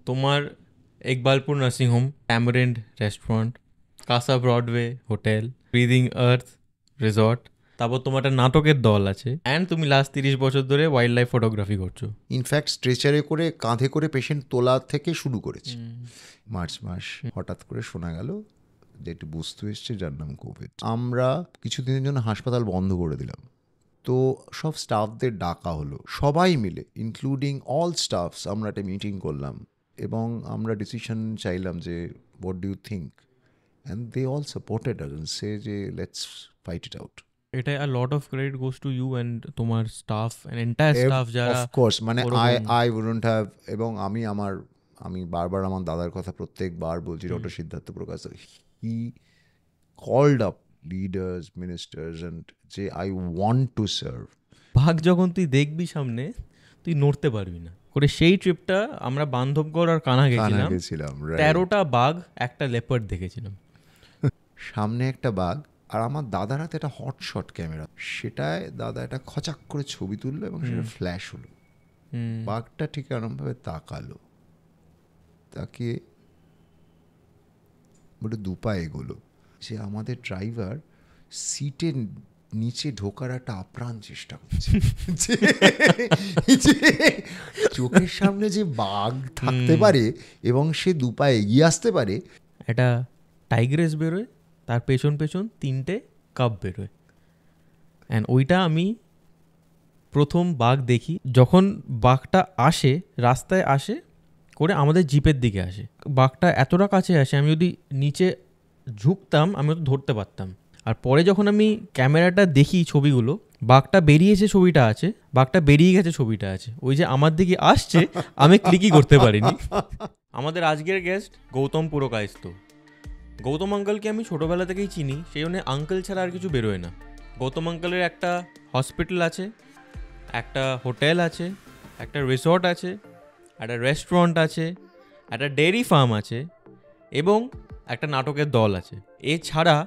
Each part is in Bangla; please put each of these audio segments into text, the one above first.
তোমার Ekbalpur nursing home, tamarind restaurant, Casa Broadway hotel, breathing earth resort, তারপর তোমার একটা নাটকের দল আছে, অ্যান্ড তুমি লাস্ট 30 বছর ধরে ওয়াইল্ড লাইফ ফটোগ্রাফি করছো। ইনফ্যাক্ট স্ট্রেচারে করে কাঁধে করে পেশেন্ট তোলা থেকে শুরু করেছি। মার্চ মাস হঠাৎ করে শোনা গেল যে একটি বস্তু এসছে যার নাম কোভিড। আমরা কিছুদিনের জন্য হাসপাতাল বন্ধ করে দিলাম। তো সব স্টাফদের ডাকা হলো, সবাই মিলে ইনক্লুডিং অল স্টাফস আমরা একটা মিটিং করলাম এবং আমরা ডিসিশন চাইলাম যে what do you think, and they all supported us and say যে লেটস ফাইট ইট আউট। এটা a lot of credit goes to you and তোমার স্টাফ অ্যান্ড এন্টায়ার স্টাফ যারা অফকোর্স মানে আই উডন্ট হ্যাভ, এবং আমি বারবার আমার দাদার কথা প্রত্যেকবার বলছি, doctor Siddharth Prakash, he called up leaders, ministers, and যে আই ওয়ান্ট টু সার্ভ। বাঘ যখন তুই দেখবি সামনে, তুই নড়তে পারবি না করে। সেই ট্রিপটা আমরা বান্ধবগড় আর কানা গেছিলাম, 13টা বাঘ, একটা লেপার্ড দেখেছিলাম। সামনে একটা বাঘ, আর আমার দাদার হাতে একটা হটশট ক্যামেরা, সেটায় দাদা একটা খচাক করে ছবি তুললো এবং সেটা ফ্ল্যাশ হলো। বাঘটা ঠিক এরমভাবে তাকালো, তাকে বলে দুপা এগোলো। যে আমাদের ড্রাইভার সিটের নিচে ঢোকার একটা আপ্রাণ চেষ্টা করছে, যে চোখের সামনে যে বাঘ থাকতে পারে এবং সে দুপা এগিয়ে আসতে পারে। একটা টাইগ্রেস বেরোয়, তার পেছন পেছন 3টে কাপ বেরোয়, অ্যান্ড ওইটা আমি প্রথম বাঘ দেখি যখন বাঘটা আসে, রাস্তায় আসে করে আমাদের জিপের দিকে আসে। বাঘটা এতটা কাছে আসে, আমি যদি নিচে ঝুঁকতাম আমি তো ধরতে পারতাম। আর পরে যখন আমি ক্যামেরাটা দেখি ছবিগুলো, বাঘটা বেরিয়েছে ছবিটা আছে, বাঘটা বেরিয়ে গেছে ছবিটা আছে, ওই যে আমার দিকে আসছে আমি ক্লিকই করতে পারিনি। আমাদের আজকের গেস্ট গৌতম পুরকায়স্থ। গৌতম আঙ্কেলকে আমি ছোটোবেলা থেকেই চিনি, সেই জন্য আঙ্কেল ছাড়া আর কিছু বেরোয় না। গৌতম আঙ্কেলের একটা হসপিটাল আছে, একটা হোটেল আছে, একটা রিসর্ট আছে, একটা রেস্টুরেন্ট আছে, একটা ডেয়ারি ফার্ম আছে এবং একটা নাটকের দল আছে। এছাড়া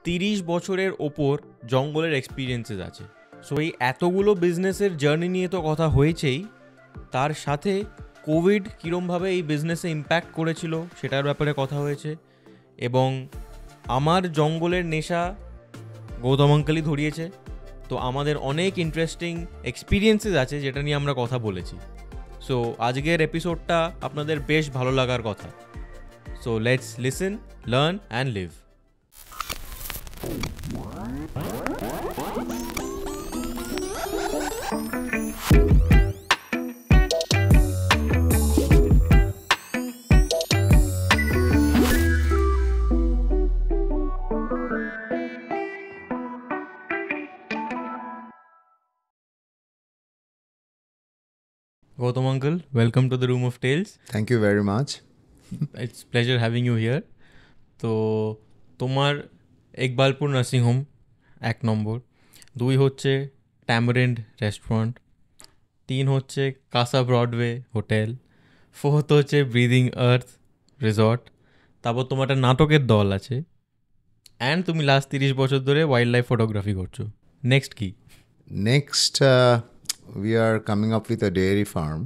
30 বছরের ওপর জঙ্গলের এক্সপিরিয়েন্সেস আছে। সো এই এতগুলো বিজনেসের জার্নি নিয়ে তো কথা হয়েছেই, তার সাথে কোভিড কীরমভাবে এই বিজনেসে ইম্প্যাক্ট করেছিল সেটার ব্যাপারে কথা হয়েছে, এবং আমার জঙ্গলের নেশা গৌতম আঙ্কেলই ধরিয়েছে। তো আমাদের অনেক ইন্টারেস্টিং এক্সপিরিয়েন্সেস আছে যেটা নিয়ে আমরা কথা বলেছি। সো আজকের এপিসোডটা আপনাদের বেশ ভালো লাগার কথা। So let's listen, learn and live. Gautam uncle, welcome to the Room of Tales. Thank you very much. It's pleasure having you here. তো তোমার একবালপুর নার্সিং হোম 1 নম্বর, 2 হচ্ছে ট্যামারিন্ড রেস্টুরেন্ট, 3 হচ্ছে কাসা ব্রডওয়ে হোটেল, 4th হচ্ছে ব্রিদিং আর্থ রিসর্ট, তারপর তোমার একটা নাটকের দল আছে, অ্যান্ড তুমি লাস্ট 30 বছর ধরে ওয়াইল্ড লাইফ ফটোগ্রাফি করছো। নেক্সট কি? Next we are coming up with a dairy farm,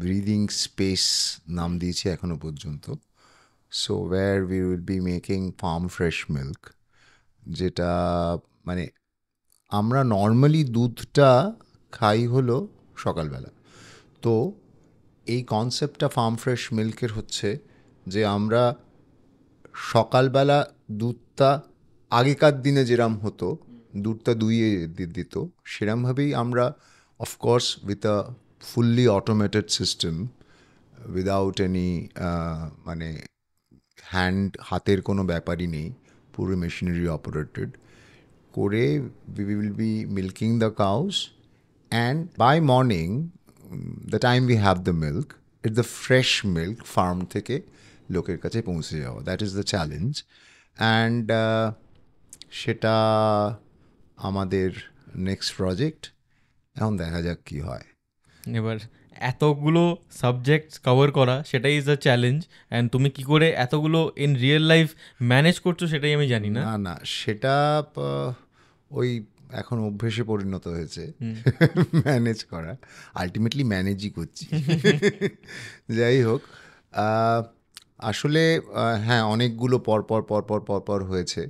breathing space নাম দিয়েছি এখনো পর্যন্ত। So where we will be making farm fresh milk, যেটা মানে আমরা নর্মালি দুধটা খাই হলো সকালবেলা। তো এই কনসেপ্টটা ফার্ম ফ্রেশ মিল্কের হচ্ছে যে আমরা সকালবেলা দুধটা আগেকার দিনে যেরম হতো, দুধটা দুইয়ে দিত, সেরমভাবেই আমরা of course with a fully automated system, without any মানে হাতের কোনো ব্যাপারই নেই, পুরো মেশিনারি অপারেটেড করে we will be milking the cows, and by morning the time we have the milk, it's the fresh milk farm থেকে লোকের কাছে পৌঁছে যাওয়া, that is the challenge. And সেটা আমাদের নেক্সট প্রজেক্ট। এখন দেখা যাক কি হয়। এবার এতগুলো সাবজেক্টস কভার করা সেটাই ইজ আ চ্যালেঞ্জ, অ্যান্ড তুমি কি করে এতগুলো ইন রিয়েল লাইফ ম্যানেজ করছো সেটাই আমি জানি না। না সেটা ওই এখন অভ্যেসে পরিণত হয়েছে ম্যানেজ করা, আলটিমেটলি ম্যানেজই করছি। যাই হোক, আসলে হ্যাঁ অনেকগুলো পরপর হয়েছে।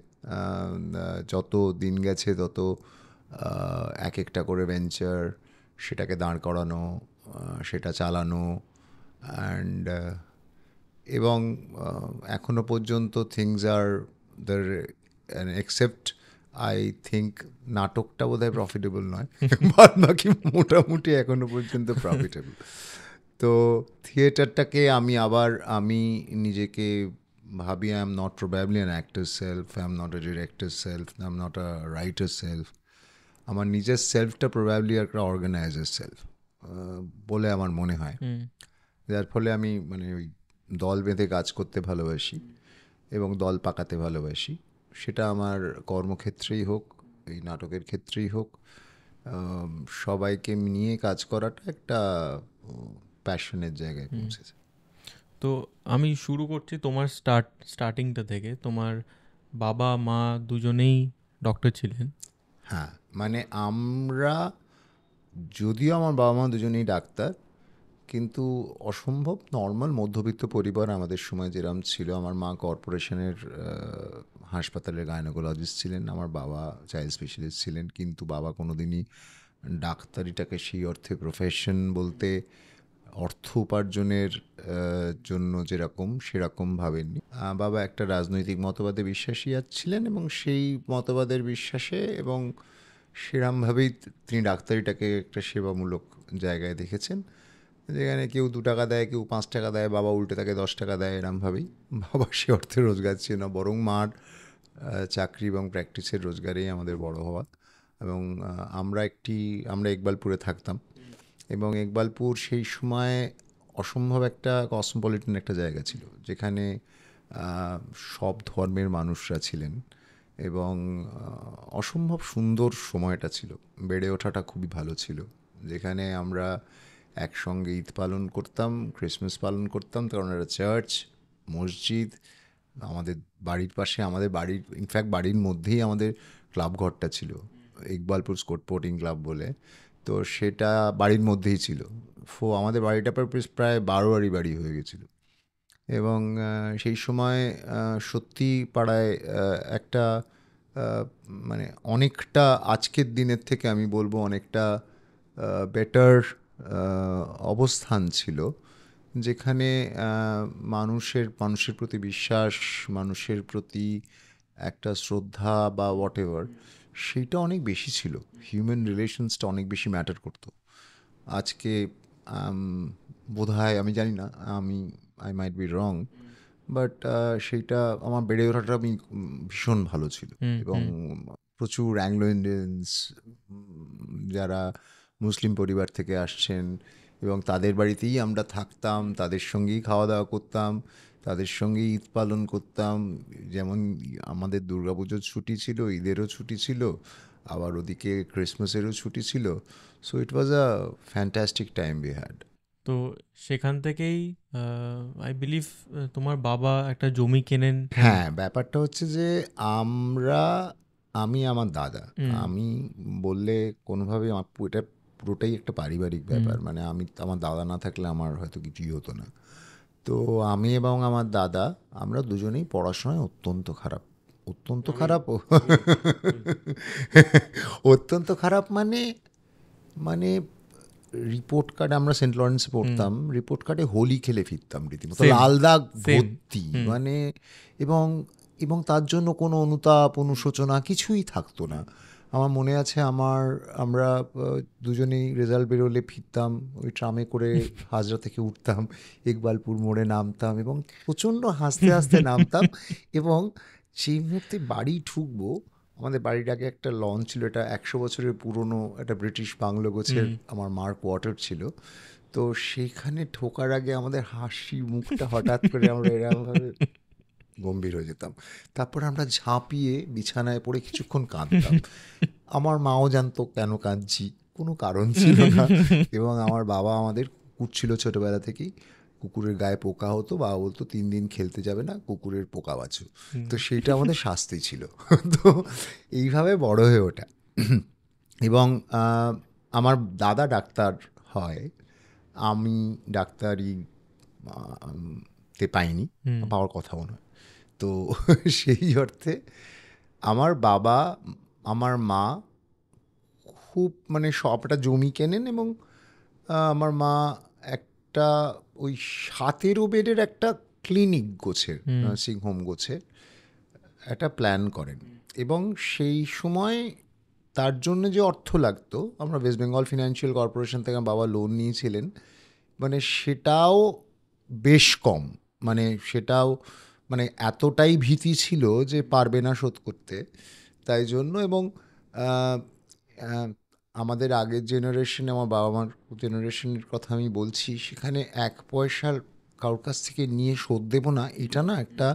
যত দিন গেছে তত এক একটা করে ভেঞ্চার, সেটাকে দাঁড় করানো, সেটা চালানো, অ্যান্ড এবং এখনো পর্যন্ত things are there, except I think নাটকটা বোধহয় প্রফিটেবল নয়, বাদ বাকি মোটামুটি এখনো পর্যন্ত প্রফিটেবল। তো থিয়েটারটাকে আমি নিজেকে ভাবি I am not probably an actor self, I am not a director self, I am not a writer self. আমার নিজের সেলফটা প্রবাবলি একটা অর্গানাইজার সেলফ বলে আমার মনে হয়। যার ফলে আমি মানে ওই দল বেঁধে কাজ করতে ভালোবাসি এবং দল পাকাতে ভালোবাসি। সেটা আমার কর্মক্ষেত্রেই হোক, এই নাটকের ক্ষেত্রেই হোক, সবাইকে নিয়ে কাজ করাটা একটা প্যাশনের জায়গায় পৌঁছেছে। তো আমি শুরু করছি তোমার স্টার্টিংটা থেকে। তোমার বাবা মা দুজনেই ডক্টর ছিলেন? হ্যাঁ, মানে আমরা, যদিও আমার বাবা মা দুজনেই ডাক্তার, কিন্তু অসম্ভব নর্মাল মধ্যবিত্ত পরিবার আমাদের সময় যেরকম ছিল। আমার মা কর্পোরেশনের হাসপাতালের গাইনোকোলজিস্ট ছিলেন, আমার বাবা চাইল্ড স্পেশালিস্ট ছিলেন, কিন্তু বাবা কোনোদিনই ডাক্তারিটাকে সেই অর্থে প্রফেশন বলতে অর্থ উপার্জনের জন্য যেরকম সেরকম ভাবেননি। বাবা একটা রাজনৈতিক মতবাদে বিশ্বাসী ছিলেন এবং সেই মতবাদের বিশ্বাসে এবং সেরমভাবেই তিনি ডাক্তারিটাকে একটা সেবামূলক জায়গায় দেখেছেন, যেখানে কেউ 2 টাকা দেয়, কেউ 5 টাকা দেয়, বাবা উল্টে তাকে 10 টাকা দেয়, এরমভাবেই। বাবা সে অর্থে রোজগার ছিল না, বরং মার চাকরি এবং প্র্যাকটিসের রোজগারেই আমাদের বড় হওয়া। এবং আমরা ইকবালপুরে থাকতাম, এবং ইকবালপুর সেই সময় অসম্ভব একটা কসমোপলিটন একটা জায়গা ছিল, যেখানে সব ধর্মের মানুষরা ছিলেন এবং অসম্ভব সুন্দর সময়টা ছিল। বেড়ে ওঠাটা খুবই ভালো ছিল, যেখানে আমরা একসঙ্গে ঈদ পালন করতাম, ক্রিসমাস পালন করতাম, কারণ একটা চার্চ, মসজিদ আমাদের বাড়ির পাশে, আমাদের বাড়ির ইনফ্যাক্ট বাড়ির মধ্যেই আমাদের ক্লাব ঘরটা ছিল, ইকবালপুর স্পোর্টিং ক্লাব বলে। তো সেটা বাড়ির মধ্যেই ছিল। আমাদের বাড়িটা প্রায় 12 বাড়ি হয়ে গেছিলো। এবং সেই সময় সত্যি পাড়ায় একটা মানে অনেকটা আজকের দিনের থেকে আমি বলবো অনেকটা বেটার অবস্থান ছিল, যেখানে মানুষের প্রতি বিশ্বাস, মানুষের প্রতি একটা শ্রদ্ধা বা হোয়াট এভার, সেইটা অনেক বেশি ছিল। হিউম্যান রিলেশনসটা অনেক বেশি ম্যাটার করতো। আজকে বোধহয়, আমি জানি না, I might be wrong, but সেইটা আমার বেড়ে ওঠাটা ভীষণ ভালো ছিল। এবং প্রচুর অ্যাংলো ইন্ডিয়ানস যারা মুসলিম পরিবার থেকে আসছেন, এবং তাদের বাড়িতেই আমরা থাকতাম, তাদের সঙ্গেই খাওয়া দাওয়া করতাম, তাদের সঙ্গে ঈদ পালন করতাম। যেমন আমাদের দুর্গাপুজোর ছুটি ছিল, ঈদেরও ছুটি ছিল, আবার ওদিকে ক্রিসমাসেরও ছুটি ছিল। So it was a fantastic time we had. তো সেখান থেকেই আই বিলিভ তোমার বাবা একটা জমি কেনেন। হ্যাঁ, ব্যাপারটা হচ্ছে যে আমি আমার দাদা, আমি বললে কোনোভাবে এটা পুরোটাই একটা পারিবারিক ব্যাপার। মানে আমার দাদা না থাকলে আমার হয়তো কিছুই হতো না। তো আমি এবং আমার দাদা, আমরা দুজনেই পড়াশোনায় অত্যন্ত খারাপ। অত্যন্ত খারাপ মানে রিপোর্ট কার্ডে, আমরা সেন্ট লরেন্সে পড়তাম, রিপোর্ট কার্ডে হোলি খেলে ফিরতাম রীতিমতো, লাল দাগ ভর্তি। মানে এবং তার জন্য কোনো অনুতাপ, অনুশোচনা কিছুই থাকতো না। আমার মনে আছে আমরা দুজনেই রেজাল্ট বেরোলে ফিরতাম, ওই ট্রামে করে হাজরা থেকে উঠতাম, ইকবালপুর মোড়ে নামতাম এবং প্রচণ্ড হাসতে হাসতে নামতাম। এবং সেই মুহূর্তে বাড়ি ঢুকবো, আমাদের বাড়ির আগে একটা লন ছিল, এটা 100 বছরের পুরনো একটা ব্রিটিশ বাংলো গোছের আমার মার কোয়ার্টার ছিল। তো সেখানে ঢোকার আগে আমাদের হাসি মুখটা হঠাৎ করে আমরা এরকমভাবে গম্ভীর হয়ে যেতাম। তারপর আমরা ঝাঁপিয়ে বিছানায় পড়ে কিছুক্ষণ কাঁদতাম। আমার মাও জানতো কেন কাঁদছি, কোনো কারণ ছিল না। এবং আমার বাবা, আমাদের কুকুর ছিল ছোটোবেলা থেকেই, কুকুরের গায়ে পোকা হতো, বাবা বলতো 3 দিন খেলতে যাবে না, কুকুরের পোকা বাঁচো। তো সেইটা আমাদের শাস্তি ছিল। তো এইভাবে বড় হয়ে ওঠা। এবং আমার দাদা ডাক্তার হয়, আমি ডাক্তারি তে পাইনি, পাওয়ার কথাও নয়। তো সেই অর্থে আমার বাবা, আমার মা খুব মানে সবটা জমি কেনেন এবং আমার মা একটা ওই 17 বেডের একটা ক্লিনিক গোছের, নার্সিং হোম গোছের একটা প্ল্যান করেন। এবং সেই সময় তার জন্য যে অর্থ লাগতো, আমরা ওয়েস্ট বেঙ্গল ফিনান্সিয়াল কর্পোরেশন থেকে বাবা লোন নিয়েছিলেন, মানে সেটাও বেশ কম, মানে সেটাও মানে এতটাই ভীতি ছিল যে পারবে না শোধ করতে, তাই জন্য। এবং আমাদের আগের জেনারেশনে, আমার বাবা মার জেনারেশনের কথা আমি বলছি, সেখানে 1 পয়সার কারোর কাছ থেকে নিয়ে শোধ দেবো না, এটা না একটা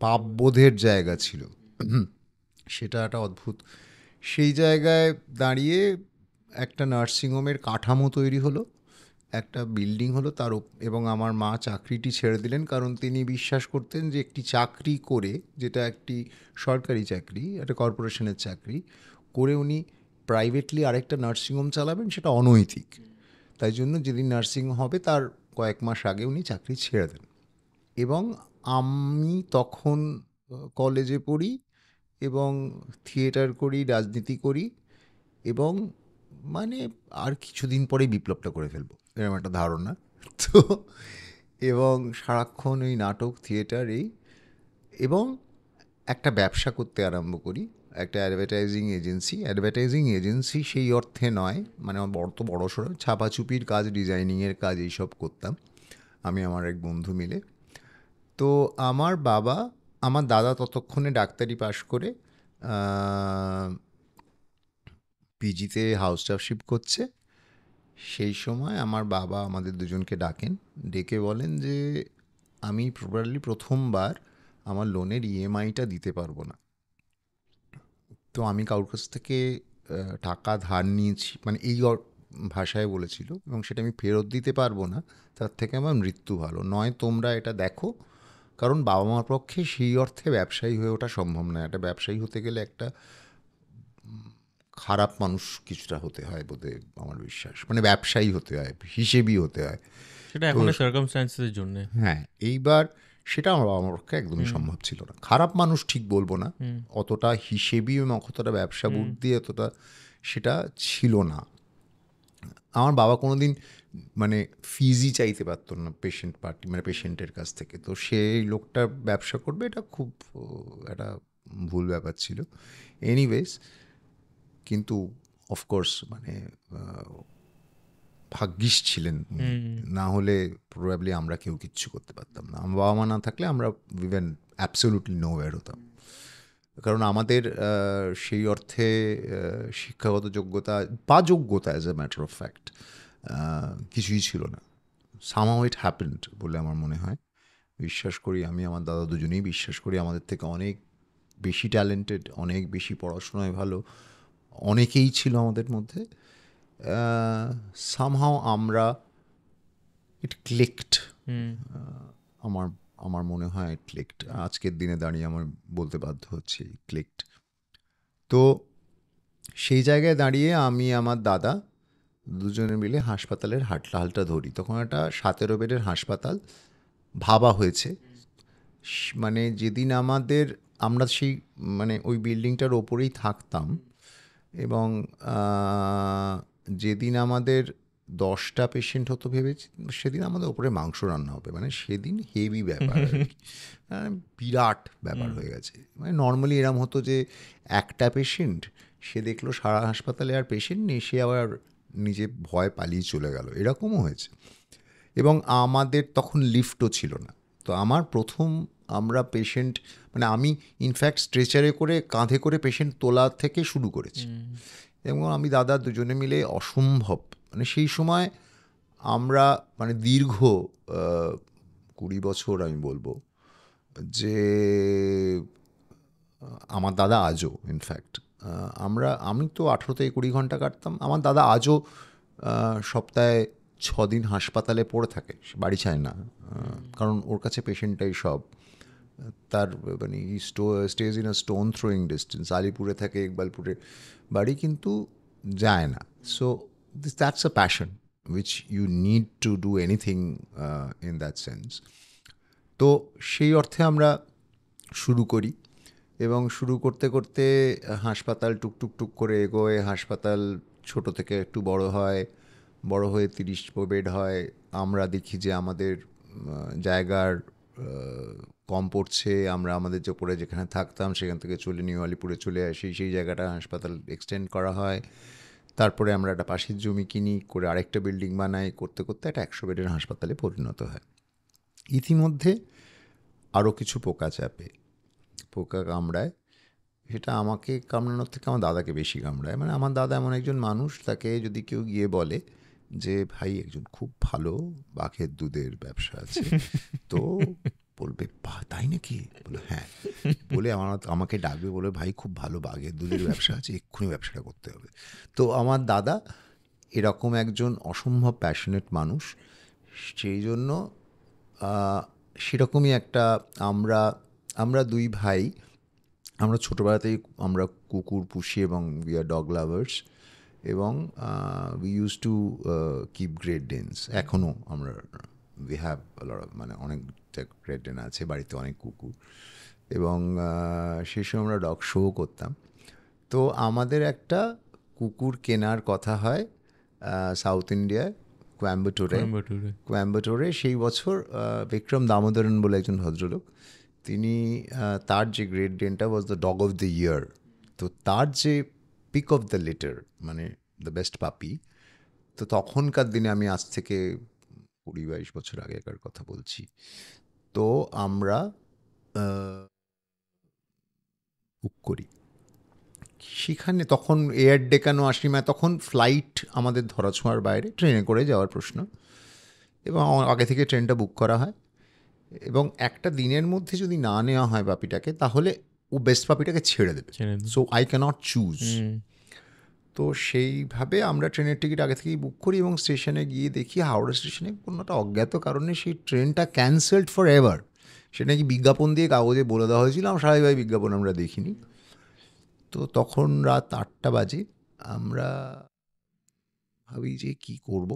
পাপবোধের জায়গা ছিল, সেটা একটা অদ্ভুত। সেই জায়গায় দাঁড়িয়ে একটা নার্সিংহোমের কাঠামো তৈরি হলো, একটা বিল্ডিং হলো তার এবং আমার মা চাকরিটি ছেড়ে দিলেন, কারণ তিনি বিশ্বাস করতেন যে একটি চাকরি করে, যেটা একটি সরকারি চাকরি, একটা কর্পোরেশনের চাকরি করে উনি প্রাইভেটলি আরেকটা নার্সিংহোম চালাবেন, সেটা অনৈতিক। তাই জন্য যেদিন নার্সিং হবে তার কয়েক মাস আগে উনি চাকরি ছেড়ে দেন। এবং আমি তখন কলেজে পড়ি এবং থিয়েটার করি, রাজনীতি করি, এবং মানে আর কিছুদিন পরেই বিপ্লবটা করে ফেলবো এরকম একটা ধারণা। তো এবং সারাক্ষণ ওই নাটক, থিয়েটার এই, এবং একটা ব্যবসা করতে আরম্ভ করি, একটা অ্যাডভার্টাইজিং এজেন্সি সেই অর্থে নয়, মানে আমার বড় সড়ো ছাপাছুপির কাজ, ডিজাইনিংয়ের কাজ এইসব করতাম আমি আমার এক বন্ধু মিলে। তো আমার দাদা ততক্ষণে ডাক্তারি পাশ করে পিজিতে হাউস স্টাফশিপ করছে। সেই সময় আমার বাবা আমাদের দুজনকে ডেকে বলেন যে আমি প্রবাবলি প্রথমবার আমার লোনের ইএমআইটা দিতে পারবো না। তো আমি কারোর কাছ থেকে টাকা ধার নিয়েছি, মানে এই ভাষায় বলেছিল, এবং সেটা আমি ফেরত দিতে পারবো না, তার থেকে আমার মৃত্যু ভালো, নয় তোমরা এটা দেখো। কারণ বাবা মার পক্ষে সেই অর্থে ব্যবসায়ী হয়ে ওঠা সম্ভব নয়। একটা ব্যবসায়ী হতে গেলে একটা খারাপ মানুষ কিছুটা হতে হয় বোধহয়, আমার বিশ্বাস, মানে ব্যবসায়ী হতে হয়, হিসেবি হতে হয়। সেটা এখন সার্কামস্ট্যান্সেসের জন্য। হ্যাঁ, এইবার সেটা আমার বাবা মার পক্ষে একদমই সম্ভব ছিল না। খারাপ মানুষ ঠিক বলবো না, অতটা হিসেবি এবং অতটা ব্যবসা বুদ্ধি অতটা সেটা ছিল না। আমার বাবা কোনোদিন মানে ফিজই চাইতে পারতো না পেশেন্ট পার্টি, মানে পেশেন্টের কাছ থেকে। তো সেই লোকটা ব্যবসা করবে, এটা খুব একটা ভুল ব্যাপার ছিল। এনিওয়েজ, কিন্তু অফকোর্স মানে ভাগ্যিস ছিলেন, না হলে প্রবাবলি আমরা কেউ কিচ্ছু করতে পারতাম না। আমার বাবা মা না থাকলে আমরা ইভেন অ্যাবসলিউটলি নোওয়্যার হতাম। কারণ আমাদের সেই অর্থে শিক্ষাগত যোগ্যতা as a matter of fact কিছুই ছিল না। সামহাউ ইট হ্যাপেন্ড বলে আমার মনে হয়। বিশ্বাস করি, আমি আমার দাদা দুজনেই বিশ্বাস করি আমাদের থেকে অনেক বেশি ট্যালেন্টেড, অনেক বেশি পড়াশোনায় ভালো অনেকেই ছিল আমাদের মধ্যে। সামহাউ আমরা ইট ক্লিকড, আমার মনে হয় ক্লিকড। আজকের দিনে দাঁড়িয়ে আমার বলতে বাধ্য হচ্ছে ক্লিকড। তো সেই জায়গায় দাঁড়িয়ে আমি আমার দাদা দুজনে মিলে হাসপাতালের হালটা ধরি। তখন একটা 17 বেডের হাসপাতাল ভাবা হয়েছে। মানে যেদিন আমরা সেই মানে ওই বিল্ডিংটার ওপরেই থাকতাম, এবং যেদিন আমাদের 10টা পেশেন্ট হতো ভেবেছি, সেদিন আমাদের ওপরে মাংস রান্না হবে। মানে সেদিন হেভি ব্যাপার, বিরাট ব্যাপার হয়ে গেছে। মানে নর্মালি এরম হতো যে একটা পেশেন্ট, সে দেখলো সারা হাসপাতালে আর পেশেন্ট নেই, সে আবার নিজে ভয় পালিয়ে চলে গেল, এরকমও হয়েছে। এবং আমাদের তখন লিফটও ছিল না। তো আমার প্রথম আমরা পেশেন্ট, মানে আমি ইনফ্যাক্ট স্ট্রেচারে করে কাঁধে করে পেশেন্ট তোলা থেকে শুরু করেছি, এবং আমি দাদা দুজনে মিলে অসম্ভব, মানে সেই সময় আমরা মানে দীর্ঘ 20 বছর আমি বলবো যে আমার দাদা আজও ইনফ্যাক্ট আমি তো 18 থেকে 20 ঘন্টা কাটতাম, আমার দাদা আজও সপ্তাহে 6 দিন হাসপাতালে পড়ে থাকে, বাড়ি ছায় না, কারণ ওর কাছে পেশেন্টটাই সব। তার মানে stage in a stone throwing distance, আলিপুরে থাকে, ইকবালপুরে বাড়ি, কিন্তু যায় না। So that's a passion which you need to do anything in that sense. তো সেই অর্থে আমরা শুরু করি, এবং শুরু করতে করতে হাসপাতাল টুকটুক টুক করে এগোয়, হাসপাতাল ছোট থেকে একটু বড় হয়, বড় হয়ে 30 বেড হয়। আমরা দেখি যে আমাদের জায়গার কম পড়ছে, আমরা আমাদের যে পরে যেখানে থাকতাম সেখান থেকে চলে নিউ আলিপুরে চলে আসি, সেই জায়গাটা হাসপাতাল এক্সটেন্ড করা হয়। তারপরে আমরা একটা পাশের জমি কিনি, করে আরেকটা বিল্ডিং বানাই, করতে করতে একটা 100 বেডের হাসপাতালে পরিণত হয়। ইতিমধ্যে আরও কিছু পোকা চাপে, পোকা কামড়ায়। সেটা আমাকে কামড়ানোর থেকে আমার দাদাকে বেশি কামড়ায়। মানে আমার দাদা এমন একজন মানুষ, তাকে যদি কেউ গিয়ে বলে যে ভাই একজন খুব ভালো বাঘের দুধের ব্যবসা আছে, তো বলবে তাই নাকি? বলে হ্যাঁ। বলে আমাকে ডাকবে, বলে ভাই খুব ভালো বাঘের দুধের ব্যবসা আছে, এক্ষুনি ব্যবসাটা করতে হবে। তো আমার দাদা এরকম একজন অসম্ভব প্যাশনেট মানুষ। সেই জন্য সেরকমই একটা আমরা দুই ভাই, আমরা ছোটোবেলাতেই আমরা কুকুর পুষি এবং উই আর ডগ লাভার্স, এবং we use to keep great Danes. এখনও আমরা উই হ্যাভ মানে অনেকটা গ্রেট ডেন আছে বাড়িতে, অনেক কুকুর, এবং সেই সময় আমরা ডগ শো করতাম। তো আমাদের একটা কুকুর কেনার কথা হয় সাউথ ইন্ডিয়ায়, কোয়েম্বাটোরে। সেই বছর বিক্রম দামোদরন বলে একজন ভদ্রলোক, তিনি তার যে গ্রেট ডেনটা was the dog of the year. তো তার যে পিক অফ দ্য লিটার, মানে দ্য বেস্ট পাপি, তো তখনকার দিনে, আমি আজ থেকে 20-22 বছর আগেকার কথা বলছি, তো আমরা বুক করি সেখানে। তখন এয়ার ডেকানো আসেনি, মানে তখন ফ্লাইট আমাদের ধরাছোঁয়ার বাইরে, ট্রেনে করে যাওয়ার প্রশ্ন, এবং আগে থেকে ট্রেনটা বুক করা হয়। এবং একটা দিনের মধ্যে যদি না নেওয়া হয় পাপিটাকে, তাহলে ও বেস্ট পাপিটাকে ছেড়ে দেবে। So I can't choose. তো সেইভাবে আমরা ট্রেনের টিকিট আগে থেকেই বুক করি, এবং স্টেশনে গিয়ে দেখি হাওড়া স্টেশনে কোনোটা অজ্ঞাত কারণে সেই ট্রেনটা ক্যান্সেলড ফর এভার। সেটা কি বিজ্ঞাপন দিয়ে কাগজে বলে দেওয়া হয়েছিল, স্বাভাবিক বিজ্ঞাপন আমরা দেখিনি। তো তখন রাত 8টা বাজে, আমরা ভাবি যে কী করব,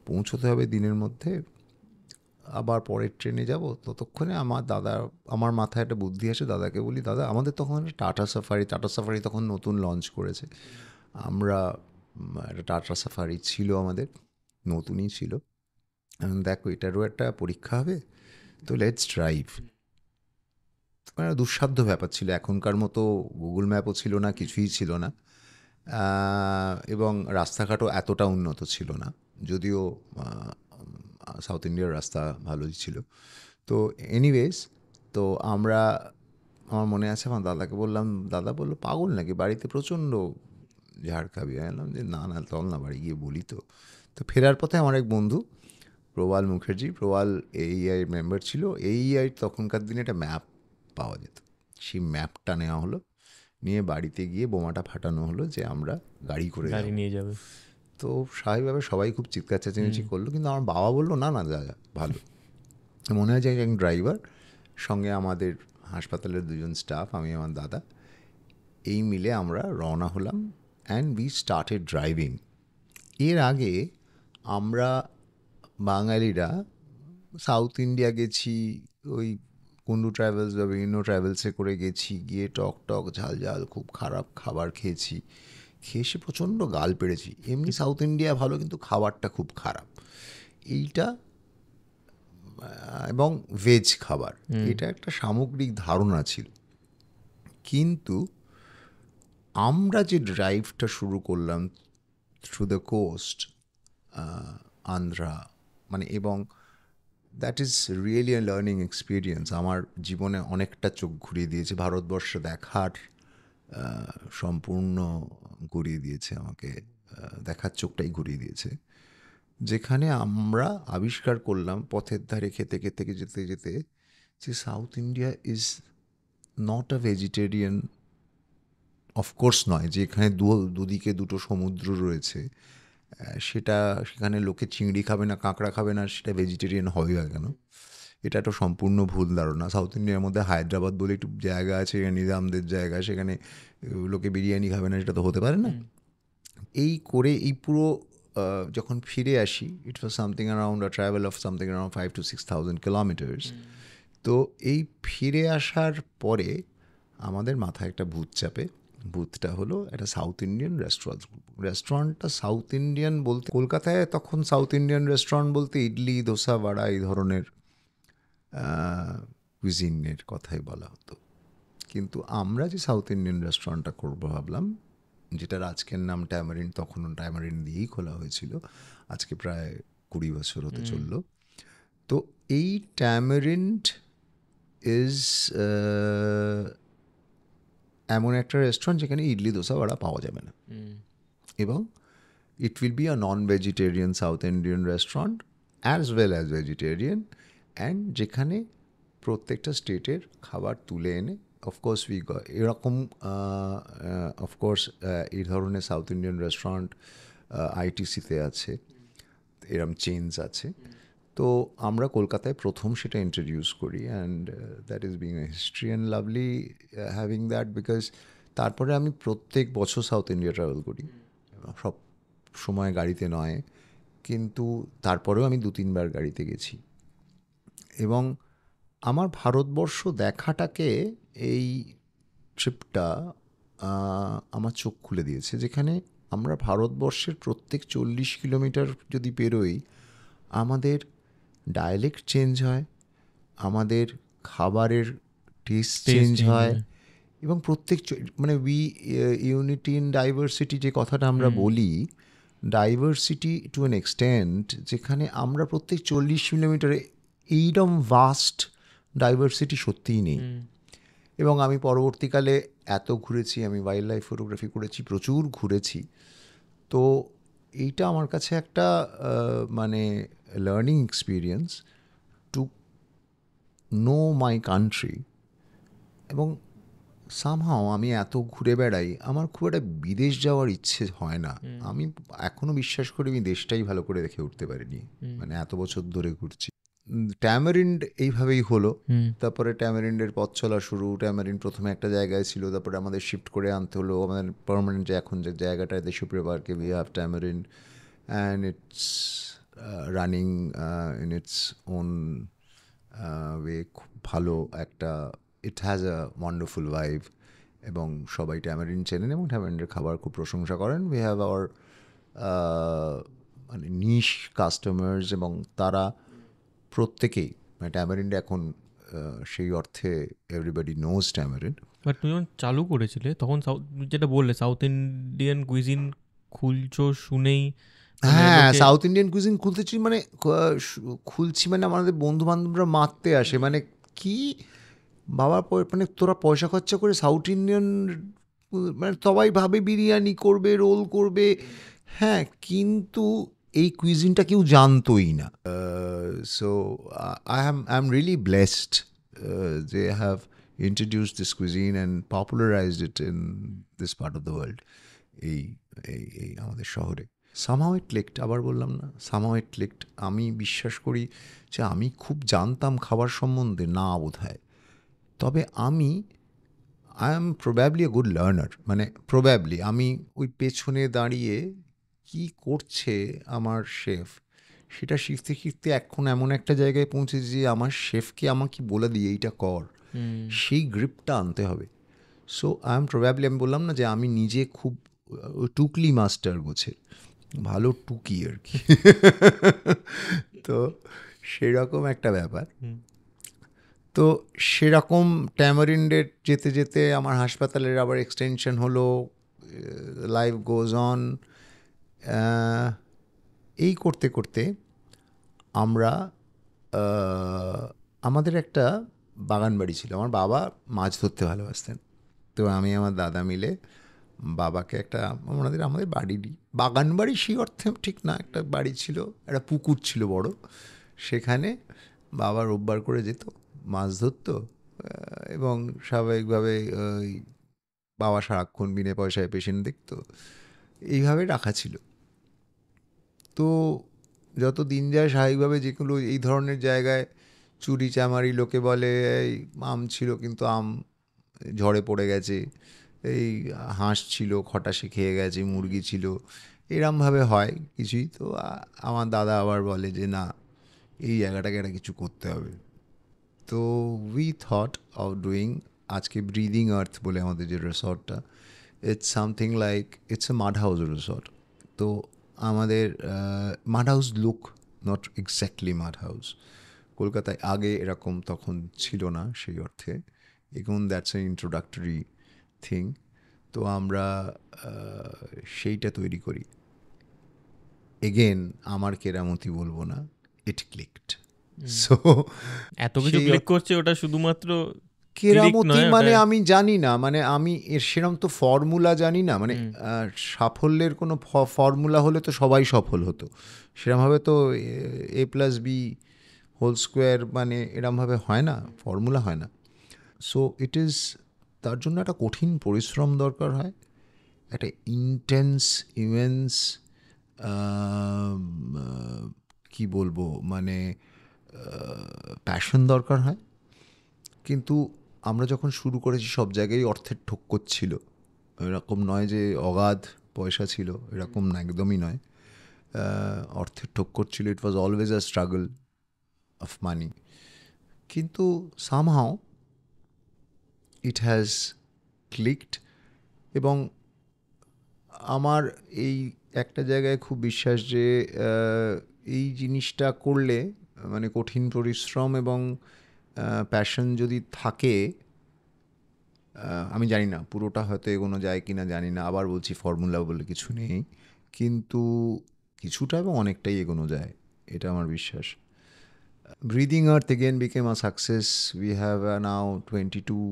পৌঁছতে হবে দিনের মধ্যে, আবার পরের ট্রেনে যাব। ততক্ষণে আমার মাথায় একটা বুদ্ধি আসে, দাদাকে বলি, দাদা আমাদের তখন টাটা সাফারি তখন নতুন লঞ্চ করেছে। আমরা একটা টাটা সাফারি ছিল আমাদের, নতুনই ছিল। দেখো এটারও একটা পরীক্ষা হবে, তো লেটস ড্রাইভ। মানে দুঃসাধ্য ব্যাপার ছিল, এখনকার মতো গুগল ম্যাপও ছিল না, কিছুই ছিল না, এবং রাস্তাঘাটও এতটা উন্নত ছিল না, যদিও সাউথ ইন্ডিয়ার রাস্তা ভালোই ছিল। তো এনিওয়েজ, তো আমার মনে আছে আমার দাদাকে বললাম, দাদা বললো পাগল নাকি, বাড়িতে প্রচণ্ড ঝাড় খাবি। বললাম যে না না, চল না বাড়ি গিয়ে বলি। তো ফেরার পথে আমার এক বন্ধু প্রবাল মুখার্জি, প্রবাল AEI মেম্বার ছিল। AEI তখনকার দিনে একটা ম্যাপ পাওয়া যেত, সেই ম্যাপটা নেওয়া হলো, নিয়ে বাড়িতে গিয়ে বোমাটা ফাটানো হলো যে আমরা গাড়ি করে নিয়ে যাবে। তো স্বাভাবিকভাবে সবাই খুব চিৎকার চেঁচামেচি করলো, কিন্তু আমার বাবা বললো না না যা ভালো। মনে হয় যে একজন ড্রাইভার, সঙ্গে আমাদের হাসপাতালের 2জন স্টাফ, আমি আমার দাদা, এই মিলে আমরা রওনা হলাম, অ্যান্ড উই স্টার্টেড ড্রাইভিং। এর আগে আমরা বাঙালিরা সাউথ ইন্ডিয়া গেছি, ওই কুন্ডু ট্রাভেলস বা বিভিন্ন ট্রাভেলসে করে গেছি, গিয়ে টক ঝাল ঝাল খুব খারাপ খাবার খেয়েছি, খেয়ে এসে প্রচণ্ড গাল পেড়েছি। এমনি সাউথ ইন্ডিয়া ভালো, কিন্তু খাবারটা খুব খারাপ। এইটা এবং ভেজ খাবার, এটা একটা সামগ্রিক ধারণা ছিল। কিন্তু আমরা যে ড্রাইভটা শুরু করলাম থ্রু দ্য কোস্ট, আন্ধ্রা, মানে, এবং that is really a learning experience. আমার জীবনে অনেকটা চোখ ঘুরিয়ে দিয়েছে, ভারতবর্ষ দেখার সম্পূর্ণ ঘুরিয়ে দিয়েছে আমাকে, দেখার চোখটাই ঘুরিয়ে দিয়েছে। যেখানে আমরা আবিষ্কার করলাম পথের ধারে খেতে খেতে যেতে যেতে যে south India is not a vegetarian, of course নয়, যে এখানে দুদিকে দুটো সমুদ্র রয়েছে, সেখানে লোকে চিংড়ি খাবে না, কাঁকড়া খাবে না, সেটা ভেজিটেরিয়ান হবে না কেন? এটা একটা সম্পূর্ণ ভুল ধারণা। সাউথ ইন্ডিয়ার মধ্যে হায়দ্রাবাদ বলে একটু জায়গা আছে, নিজামদের জায়গা, সেখানে লোকে বিরিয়ানি খাবে না, সেটা তো হতে পারে না। এই করে এই পুরো যখন ফিরে আসি, it was something around a travel of something around 5,000 to 6,000 kilometres. তো এই ফিরে আসার পরে আমাদের মাথায় একটা ভূত চাপে। ভূতটা হলো একটা সাউথ ইন্ডিয়ান রেস্টুরেন্টটা সাউথ ইন্ডিয়ান বলতে, কলকাতায় তখন সাউথ ইন্ডিয়ান রেস্টুরেন্ট বলতে ইডলি, ধোসা, বড়া এই ধরনের কুইজিনের কথাই বলা হতো। কিন্তু আমরা যে সাউথ ইন্ডিয়ান রেস্টুরেন্টটা করবো ভাবলাম, যেটার আজকের নাম ট্যামারিন্ড, তখনও ট্যামারিন্ড দিয়েই খোলা হয়েছিল, আজকে প্রায় 20 বছর হতে চলল। তো এই ট্যামারিন্ড ইজ এমন একটা রেস্টুরেন্ট যেখানে ইডলি, ধোসা, বড়া পাওয়া যাবে না, এবং it will be a non vegetarian south Indian restaurant as well as vegetarian, and যেখানে প্রত্যেকটা স্টেটের খাবার তুলে এনে, অফকোর্স এরকম অফকোর্স এই ধরনের সাউথ ইন্ডিয়ান রেস্টুরেন্ট আইটিসিতে আছে, এরম চেইনস আছে। তো আমরা কলকাতায় প্রথম সেটা ইন্ট্রোডিউস করি, and that is being a history and lovely having that, because তারপরে আমি প্রত্যেক বছর সাউথ ইন্ডিয়া ট্রাভেল করি, সব সময় গাড়িতে নয়, কিন্তু তারপরেও আমি 2-3 বার গাড়িতে গেছি। এবং আমার ভারতবর্ষ দেখাটাকে এই ট্রিপটা আমার চোখ খুলে দিয়েছে, যেখানে আমরা ভারতবর্ষের প্রত্যেক 40 কিলোমিটার যদি পেরোই, আমাদের ডায়ালেক্ট চেঞ্জ হয়, আমাদের খাবারের টেস্ট চেঞ্জ হয়, এবং প্রত্যেক মানে ইউনিটি ইন ডাইভার্সিটি যে কথাটা আমরা বলি, ডাইভার্সিটি টু অ্যান এক্সটেন্ট, যেখানে আমরা প্রত্যেক 40 কিলোমিটারে এইরকম ভাস্ট ডাইভার্সিটি সত্যিই নেই। এবং আমি পরবর্তীকালে এত ঘুরেছি, আমি ওয়াইল্ড লাইফ ফটোগ্রাফি করেছি, প্রচুর ঘুরেছি। তো এইটা আমার কাছে একটা মানে learning experience to know my country. এবং সামহাও আমি এত ঘুরে বেড়াই, আমার খুব একটা বিদেশ যাওয়ার ইচ্ছে হয় না। আমি এখনও বিশ্বাস করি আমি দেশটাই ভালো করে দেখে উঠতে পারিনি, মানে এত বছর ধরে ঘুরছি। ট্যামারিন্ড এইভাবেই হলো। তারপরে ট্যামারিন্ডের পথ চলা শুরু। ট্যামারিন্ড প্রথমে একটা জায়গায় ছিল, তারপরে আমাদের শিফট করে আনতে হলো আমাদের পার্মানেন্ট, যে এখন যে জায়গাটা দেশপ্রিয় পার্কে we have Tamarind, and it's running in its own way. খুব ভালো একটা, it has a wonderful vibe, এবং সবাই ট্যামারিন্ড চেনেন এবং ট্যামারিন্ডের খাবার খুব প্রশংসা করেন। উই হ্যাভ আওয়ার মানে নিশ কাস্টমার্স, এবং তারা প্রত্যেকেই মানে ট্যামারিন্ড এখন সেই অর্থে এভরিবডি নোজ ট্যামারিন্ড। বাট তুমি যখন চালু করেছিলে তখন যেটা বললে সাউথ ইন্ডিয়ান কুইজিন খুলছো শুনেই, হ্যাঁ, সাউথ ইন্ডিয়ান কুইজিন খুলতেছি মানে খুলছি মানে আমাদের বন্ধু বান্ধবরা মারতে আসে, মানে কি বাবা, মানে তোরা পয়সা খরচা করে সাউথ ইন্ডিয়ান, মানে সবাই ভাবে বিরিয়ানি করবে, রোল করবে, হ্যাঁ, কিন্তু এই কুইজিনটা কেউ জানতোই না। So I am really blessed যে have introduced this cuisine and popularized it in this part of the world, এই এই আমাদের শহরে। somehow it clicked, আবার বললাম না, somehow it clicked। আমি বিশ্বাস করি যে আমি খুব জানতাম খাবার সম্বন্ধে না বোধহয়, তবে আমি I am probably a good learner, মানে প্রবাবলি আমি ওই পেছনে দাঁড়িয়ে কি করছে আমার শেফ সেটা শিখতে শিখতে এখন এমন একটা জায়গায় পৌঁছেছি যে আমার শেফকে আমাকে বলে দিয়ে এইটা কর, সেই গ্রিপটা আনতে হবে। সো আই এম প্রবাবলি, আমি বললাম না যে আমি নিজে খুব টুকলি মাস্টার গোছের, ভালো টুকি আর কি। তো সেরকম একটা ব্যাপার। তো সেরকম ট্যামারিন্ডের যেতে যেতে আমার হাসপাতালের আবার এক্সটেনশন হলো, লাইফ গোজ অন। এই করতে করতে আমরা আমাদের একটা বাগান বাড়ি ছিল। আমার বাবা মাছ ধরতে ভালোবাসতেন, তো আমি আমার দাদা মিলে বাবাকে একটা আমাদের বাড়িরই বাগান বাড়ি, সেই অর্থে ঠিক না, একটা বাড়ি ছিল, একটা পুকুর ছিল বড়, সেখানে বাবা রোববার করে যেত, মাছ ধরতো, এবং স্বাভাবিকভাবে ওই বাবা সারাক্ষণ বিনে পয়সায় পেশেন্ট দেখতো, এইভাবে রাখা ছিল। তো যত দিন যায় স্বাভাবিকভাবে যেগুলো এই ধরনের জায়গায় চুরি চামারি, লোকে বলে এই আম ছিল কিন্তু আম ঝড়ে পড়ে গেছে, এই হাঁস ছিল খটাসে খেয়ে গেছে, মুরগি ছিল, এরমভাবে হয় কিছুই। তো আমার দাদা আবার বলে যে না, এই জায়গাটাকে একটা কিছু করতে হবে। তো উই থট অফ ডুইং আজকে ব্রিদিং আর্থ বলে আমাদের যে রিসর্টটা, it's something like it's a mud house resort. তো আমাদের mud house look, not exactly mud house. কলকাতায় আগে এরকম তখন ছিল না সেই অর্থে, এখন দ্যাটস এ ইন্ট্রোডাক্টরি থিং। তো আমরা সেইটা তৈরি করি। এগেন আমার কেরামতি বলবো না, ইট ক্লিকড। সো এত কিছু ক্লিক করছে, ওটা শুধুমাত্র কেরামতি মানে আমি জানি না, মানে আমি এর সেরম তো ফর্মুলা জানি না, মানে সাফল্যের কোনো ফর্মুলা হলে তো সবাই সফল হতো, সেরমভাবে তো A+B² মানে এরমভাবে হয় না, ফর্মুলা হয় না। সো ইট ইজ, তার জন্য একটা কঠিন পরিশ্রম দরকার হয়, একটা ইন্টেন্স ইমেন্স কি বলবো মানে প্যাশন দরকার হয়। কিন্তু আমরা যখন শুরু করেছি সব জায়গায় অর্থের ঠক্কর ছিল, এরকম নয় যে অগাধ পয়সা ছিল, এরকম না, একদমই নয়। অর্থের ঠক্কর ছিল, it was always a struggle of money. কিন্তু সামহাও ইট হ্যাজ ক্লিকড। এবং আমার এই একটা জায়গায় খুব বিশ্বাস যে এই জিনিসটা করলে, মানে কঠিন পরিশ্রম এবং প্যাশন যদি থাকে, আমি জানি না পুরোটা হয়তো এগোনো যায় কি না জানি না, আবার বলছি ফর্মুলা বলে কিছু নেই, কিন্তু কিছুটা এবং অনেকটাই এগোনো যায়, এটা আমার বিশ্বাস। Breathing earth again became a success. We have now 22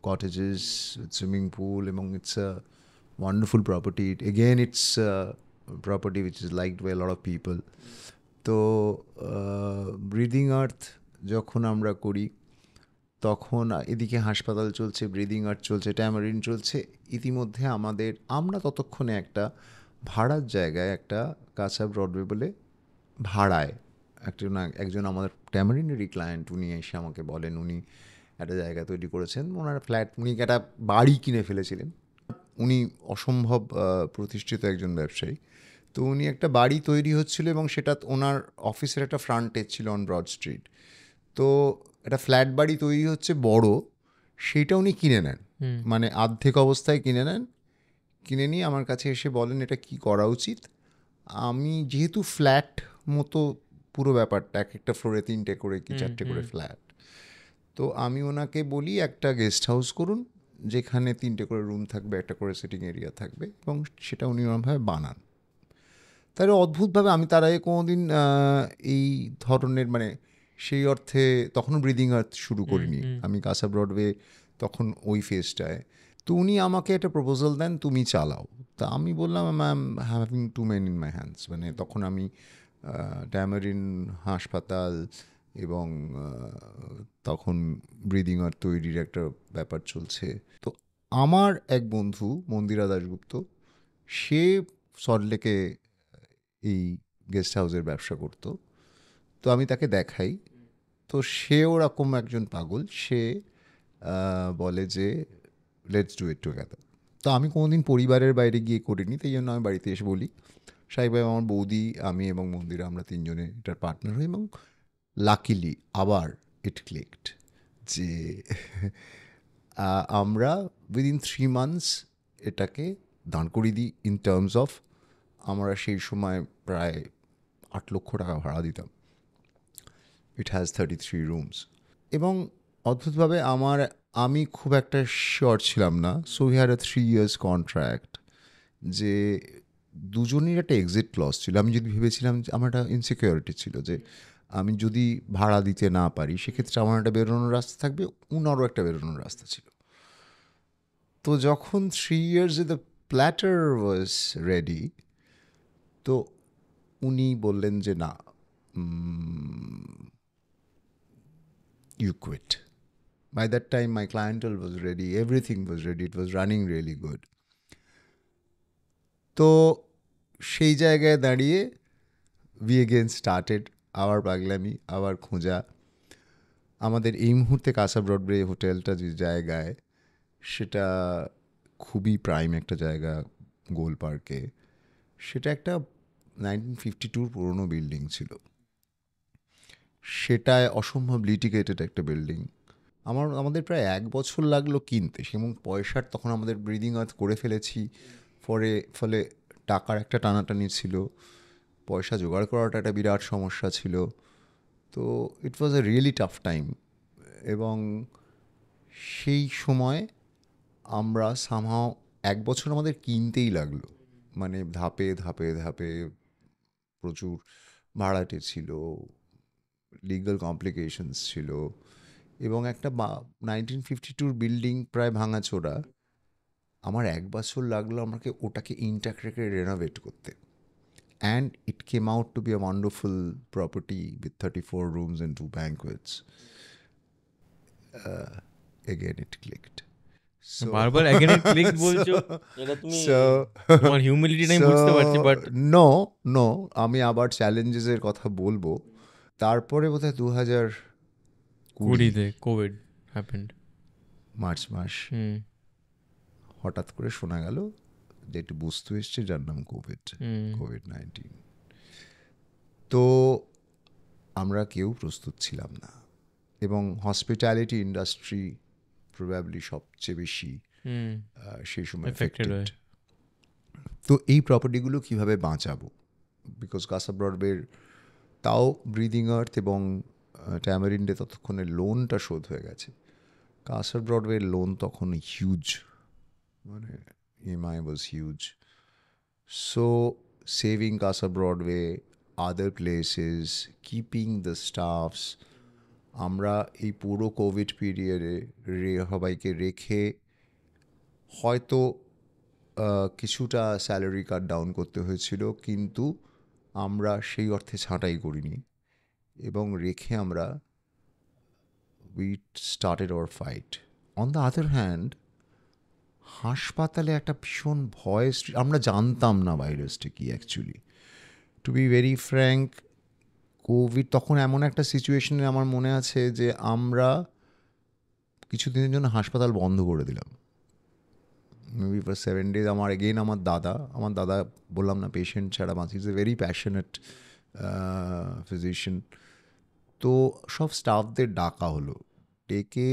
cottages with swimming pool, এবং it's a wonderful property. Again, it's a property which is liked by a lot of people. তো ব্রিদিং আর্থ যখন আমরা করি, তখন এদিকে হাসপাতাল চলছে, ব্রিদিং আর্থ চলছে, ট্যামারিন চলছে, ইতিমধ্যে আমরা ততক্ষণে একটা ভাড়ার জায়গায়, একটা কাঁচা ব্রডওয়ে বলে ভাড়ায় একজন আমাদের ট্যামারিনেরই ক্লায়েন্ট, উনি এসে আমাকে বলেন উনি একটা জায়গা তৈরি করেছেন, ওনার ফ্ল্যাট, উনি একটা বাড়ি কিনে ফেলেছিলেন, উনি অসম্ভব প্রতিষ্ঠিত একজন ব্যবসায়ী। তো উনি একটা বাড়ি তৈরি হচ্ছিল এবং সেটা ওনার অফিসের একটা ফ্রন্টেজ ছিল অন ব্রড স্ট্রিট। তো একটা ফ্ল্যাট বাড়ি তৈরি হচ্ছে বড়, সেইটা উনি কিনে নেন, মানে অর্ধেক অবস্থায় কিনে নেন। কিনে নিয়ে আমার কাছে এসে বলেন এটা কি করা উচিত। আমি যেহেতু ফ্ল্যাট মতো পুরো ব্যাপারটা, এক একটা ফ্লোরে 3টে করে কি 4টে করে ফ্ল্যাট, তো আমি ওনাকে বলি একটা গেস্ট হাউস করুন, যেখানে 3টে করে রুম থাকবে, একটা করে সিটিং এরিয়া থাকবে, এবং সেটা উনি ওরমভাবে বানান। তাহলে অদ্ভুতভাবে আমি তার আগে কোনোদিন এই ধরনের, মানে সেই অর্থে তখনও ব্রিদিং আর্থ শুরু করিনি আমি, কাঁচা ব্রডওয়ে তখন ওই ফেজটায়। তো উনি আমাকে একটা প্রপোজাল দেন, তুমি চালাও। তা আমি বললাম I am having two men in my hands, মানে তখন আমি ট্যামারিন হাসপাতাল এবং তখন ব্রিদিং আর্থ তৈরির একটা ব্যাপার চলছে। তো আমার এক বন্ধু মন্দিরা দাশগুপ্ত, সে সল্টলেকে এই গেস্ট হাউসের ব্যবসা করতো, তো আমি তাকে দেখাই। তো সে ওরকম একজন পাগল, সে বলে যে লেটস ডু ইট টুগেদার। তো আমি কোনোদিন পরিবারের বাইরে গিয়ে করিনি, তাই জন্য আমি বাড়িতে এসে বলি, সাহেব ভাই, আমার বৌদি, আমি এবং মন্দিরা, আমরা 3জনে এটার পার্টনার হই। এবং লাকিলি আবার ইট ক্লিকড যে আমরা উইদিন 3 months এটাকে দাঁড় করিয়ে দিই। ইন টার্মস অফ, আমরা সেই সময় প্রায় 8 লক্ষ টাকা ভাড়া দিতাম। It has 33 rooms। এবং অদ্ভুতভাবে আমি খুব একটা শিওর ছিলাম না, so we had a 3 years contract, যে দুজনের একটা এক্সিট ক্লজ ছিল। আমি যদি ভেবেছিলাম যে আমার একটা ইনসিকিউরিটি ছিল যে আমি যদি ভাড়া দিতে না পারি সেক্ষেত্রে আমার একটা বেরোনোর রাস্তা থাকবে, উনারও একটা বেরোনোর রাস্তা ছিল। তো যখন 3 years the platter was ready, তো উনি বললেন যে না, you quit. By that time my clientele was ready, everything was ready, it was running really good. তো সেই জায়গায় দাঁড়িয়ে we again started আবার পাগলামি, আবার খোঁজা, আমাদের এই মুহূর্তে কাসা ব্রডওয়ে হোটেলটা যে জায়গায়, সেটা খুবই প্রাইম একটা জায়গা গোল পার্কে। সেটা একটা 1952 পুরনো বিল্ডিং ছিল। সেটায় অসম্ভব লিটিগেটেড একটা বিল্ডিং। আমাদের প্রায় 1 বছর লাগলো কিনতে, এবং পয়সার তখন আমাদের ব্রিদিং আর্থ করে ফেলেছি। ফলে টাকার একটা টানাটানি ছিল, পয়সা জোগাড় করাটা একটা বিরাট সমস্যা ছিল। তো ইট ওয়াজ এ রিয়েলি টাফ টাইম। এবং সেই সময় আমরা সামহাও 1 বছর আমাদের কিনতেই লাগলো, মানে ধাপে ধাপে ধাপে প্রচুর ভাড়াটে ছিল, লিগাল কমপ্লিকেশনস ছিল, এবং একটা 1952 বিল্ডিং প্রায় ভাঙাচোরা। আমার 1 বছর লাগলো আমাকে ওটাকে ইনট্যাক্ট রেখে রেনোভেট করতে। And it came out to be a wonderful property with 34 rooms and 2 banquets. Again it clicked. বারবার again it clicked বলছো, এটা তুমি তোমার হিউমিলিটিটা আমি বুঝতে পারছি, বাট নো আমি আবার চ্যালেঞ্জেসের কথা বলবো। তারপরে বোধহয় 2020 কোভিড হ্যাপেন্ড, মার্চ মাস হঠাৎ করে শোনা গেল যে একটি বস্তু এসছে যার নাম কোভিড-19। তো আমরা কেউ প্রস্তুত ছিলাম না, এবং হসপিটালিটি ইন্ডাস্ট্রি প্রবাবলি সবচেয়ে বেশি সেই সময় এফেক্টেড হয়। তো এই প্রপার্টিগুলো কিভাবে বাঁচাবো? বিকজ কাসা ব্রডওয়ের তাও ব্রিদিং আর্থ এবং ট্যামারিন্ডে ততক্ষণে লোনটা শোধ হয়ে গেছে। কাসা ব্রডওয়ের লোন তখন হিউজ, মানে EMI was huge. So saving Casa Broadway, other places, keeping the staffs, আমরা এই পুরো কোভিড পিরিয়ডে সবাইকে রেখে হয়তো কিছুটা স্যালারি কাট ডাউন করতে হয়েছিল, কিন্তু আমরা সেই অর্থে ছাঁটাই করিনি, এবং রেখে আমরা we started our fight. On the other hand, হাসপাতালে একটা ভীষণ ভয়, আমরা জানতাম না ভাইরাসটা কি actually. To be very frank, Covid তখন এমন একটা সিচুয়েশনে আমার মনে আছে যে আমরা কিছুদিনের জন্য হাসপাতাল বন্ধ করে দিলাম, মেবি ফর 7 days। আমার দাদা বললাম না পেশেন্ট ছাড়া বাঁচি, is a very passionate physician. তো সব স্টাফদের ডাকা হলো, ডেকে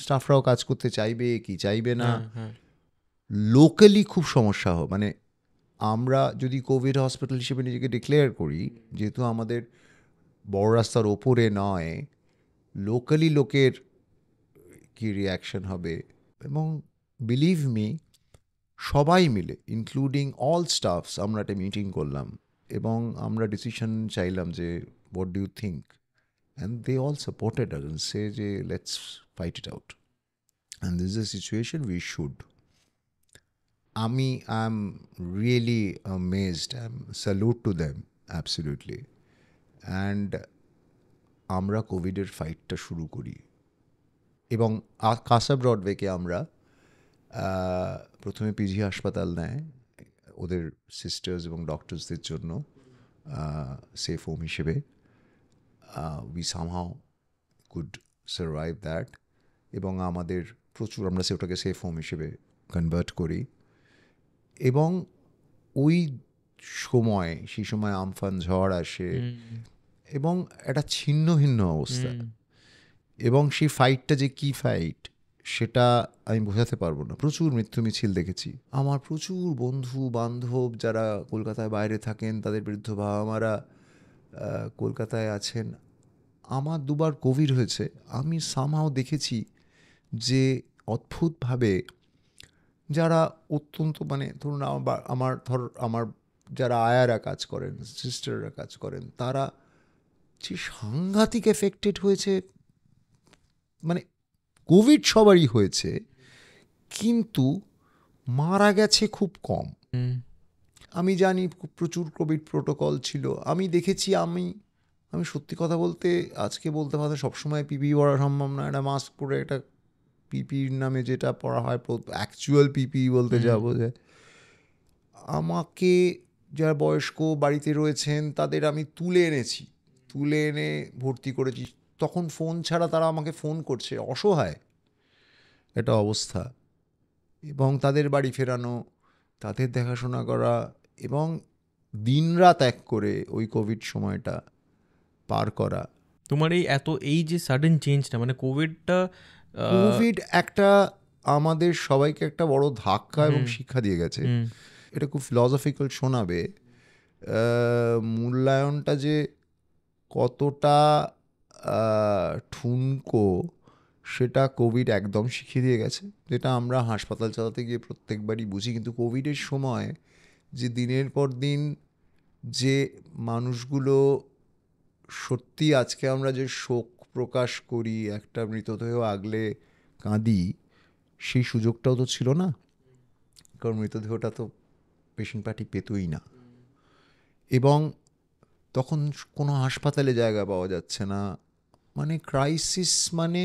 স্টাফরাও কাজ করতে চাইবে কি চাইবে না। লোকালি খুব সমস্যা মানে আমরা যদি কোভিড হসপিটাল হিসেবে নিজেকে ডিক্লেয়ার করি, যেহেতু আমাদের বড় রাস্তার ওপরে নয়, লোকালি লোকের কী রিয়াকশন হবে। এবং বিলিভ মি, সবাই মিলে ইনক্লুডিং অল স্টাফস আমরা একটা মিটিং করলাম, এবং আমরা ডিসিশন চাইলাম যে what do you think, and they all supported us and say যে let's fight it out, and this is a situation we should. I'm really amazed. Salute to them, absolutely. And আমরা কোভিডের ফাইটটা শুরু করি, এবং কাসা ব্রডওয়েকে আমরা প্রথমে পিজি হাসপাতাল নেয় ওদের সিস্টার্স এবং ডক্টরসদের জন্য সেফ হোম হিসেবে। We somehow could survive that, এবং আমাদের প্রচুর আমরা ওটাকে সেফ হোম হিসেবে কনভার্ট করি। এবং সেই সময় আমফান ঝড় আসে, এবং একটা ছিন্ন ভিন্ন অবস্থা, এবং সেই ফাইটটা যে কি ফাইট সেটা আমি বোঝাতে পারবো না। প্রচুর মৃত্যু মিছিল দেখেছি, আমার প্রচুর বন্ধু বান্ধব যারা কলকাতায় বাইরে থাকেন, তাদের বৃদ্ধ বাবা মারা কলকাতায় আছেন। আমার 2বার কোভিড হয়েছে, আমি সামহাও দেখেছি যে অদ্ভুতভাবে যারা অত্যন্ত, মানে ধরুন আমার যারা আয়ারা কাজ করেন, সিস্টাররা কাজ করেন, তারা যে সাংঘাতিক এফেক্টেড হয়েছে। মানে কোভিড সবারই হয়েছে, কিন্তু মারা গেছে খুব কম। আমি জানি প্রচুর কোভিড প্রোটোকল ছিল, আমি দেখেছি। আমি সত্যি কথা বলতে, আজকে বলতে পারতে সবসময় পিপি পরা সম্ভব না, একটা মাস্ক পরে, একটা পিপির নামে যেটা পড়া হয়, অ্যাকচুয়াল পিপি বলতে যা বোঝায়। আমাকে যারা বয়স্ক বাড়িতে রয়েছেন তাদের আমি তুলে এনে ভর্তি করেছি তখন ফোন ছাড়া তারা আমাকে ফোন করছে, অসহায় একটা অবস্থা, এবং তাদের বাড়ি ফেরানো, তাদের দেখাশোনা করা, এবং দিনরাত এক করে ওই কোভিড সময়টা পার করা। তোমার এই যে সাডেন চেঞ্জটা, মানে কোভিডটা কোভিড একটা আমাদের সবাইকে একটা বড় ধাক্কা এবং শিক্ষা দিয়ে গেছে। এটা খুব ফিলসফিক্যাল শোনাবে, মূল্যায়নটা যে কতটা ঠুনকো সেটা কোভিড একদম শিখিয়ে দিয়ে গেছে, যেটা আমরা হাসপাতাল চালাতে গিয়ে প্রত্যেকবারই বুঝি। কিন্তু কোভিডের সময় যে দিনের পর দিন যে মানুষগুলো, সত্যি আজকে আমরা যে শোক প্রকাশ করি, একটা মৃতদেহ আগলে কাঁদি, সেই সুযোগটাও তো ছিল না, কারণ মৃতদেহটা তো পেশেন্ট পার্টি পেতই না, এবং তখন কোনো হাসপাতালে জায়গা পাওয়া যাচ্ছে না, মানে ক্রাইসিস মানে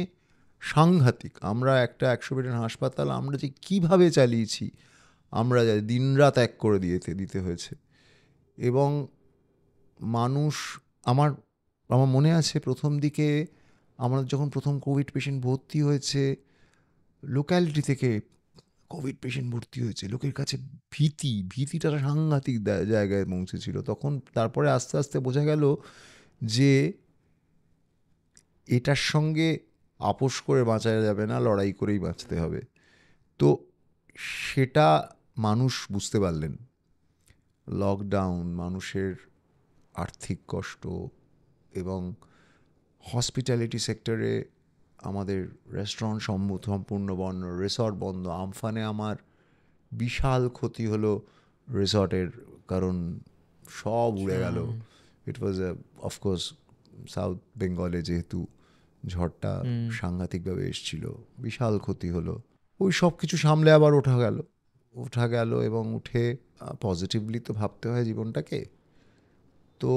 সাংঘাতিক। আমরা একটা 100 বেডের হাসপাতাল আমরা যে কীভাবে চালিয়েছি, আমরা দিনরাত এক করে দিতে হয়েছে। এবং মানুষ, আমার মনে আছে প্রথম দিকে আমরা যখন প্রথম কোভিড পেশেন্ট ভর্তি হয়েছে, লোক্যালিটি থেকে কোভিড পেশেন্ট ভর্তি হয়েছে, লোকের কাছে ভীতিটা সাংঘাতিক জায়গায় পৌঁছেছিল তখন। তারপরে আস্তে আস্তে বোঝা গেল যে এটার সঙ্গে আপোষ করে বাঁচা যাবে না, লড়াই করেই বাঁচতে হবে। তো সেটা মানুষ বুঝতে পারলেন। লকডাউন, মানুষের আর্থিক কষ্ট, এবং হসপিটালিটি সেক্টরে আমাদের রেস্টুরেন্ট সম্পূর্ণ বন্ধ, রিসর্ট বন্ধ। আমফানে আমার বিশাল ক্ষতি হলো রিসর্টের, কারণ সব উড়ে গেল। ইট ওয়াজ অফকোর্স সাউথ বেঙ্গলে যেহেতু ঝড়টা সাংঘাতিকভাবে এসছিল, বিশাল ক্ষতি হলো। ওই সব কিছু সামলে আবার ওঠা গেল, এবং উঠে পজিটিভলি তো ভাবতে হয় জীবনটাকে। তো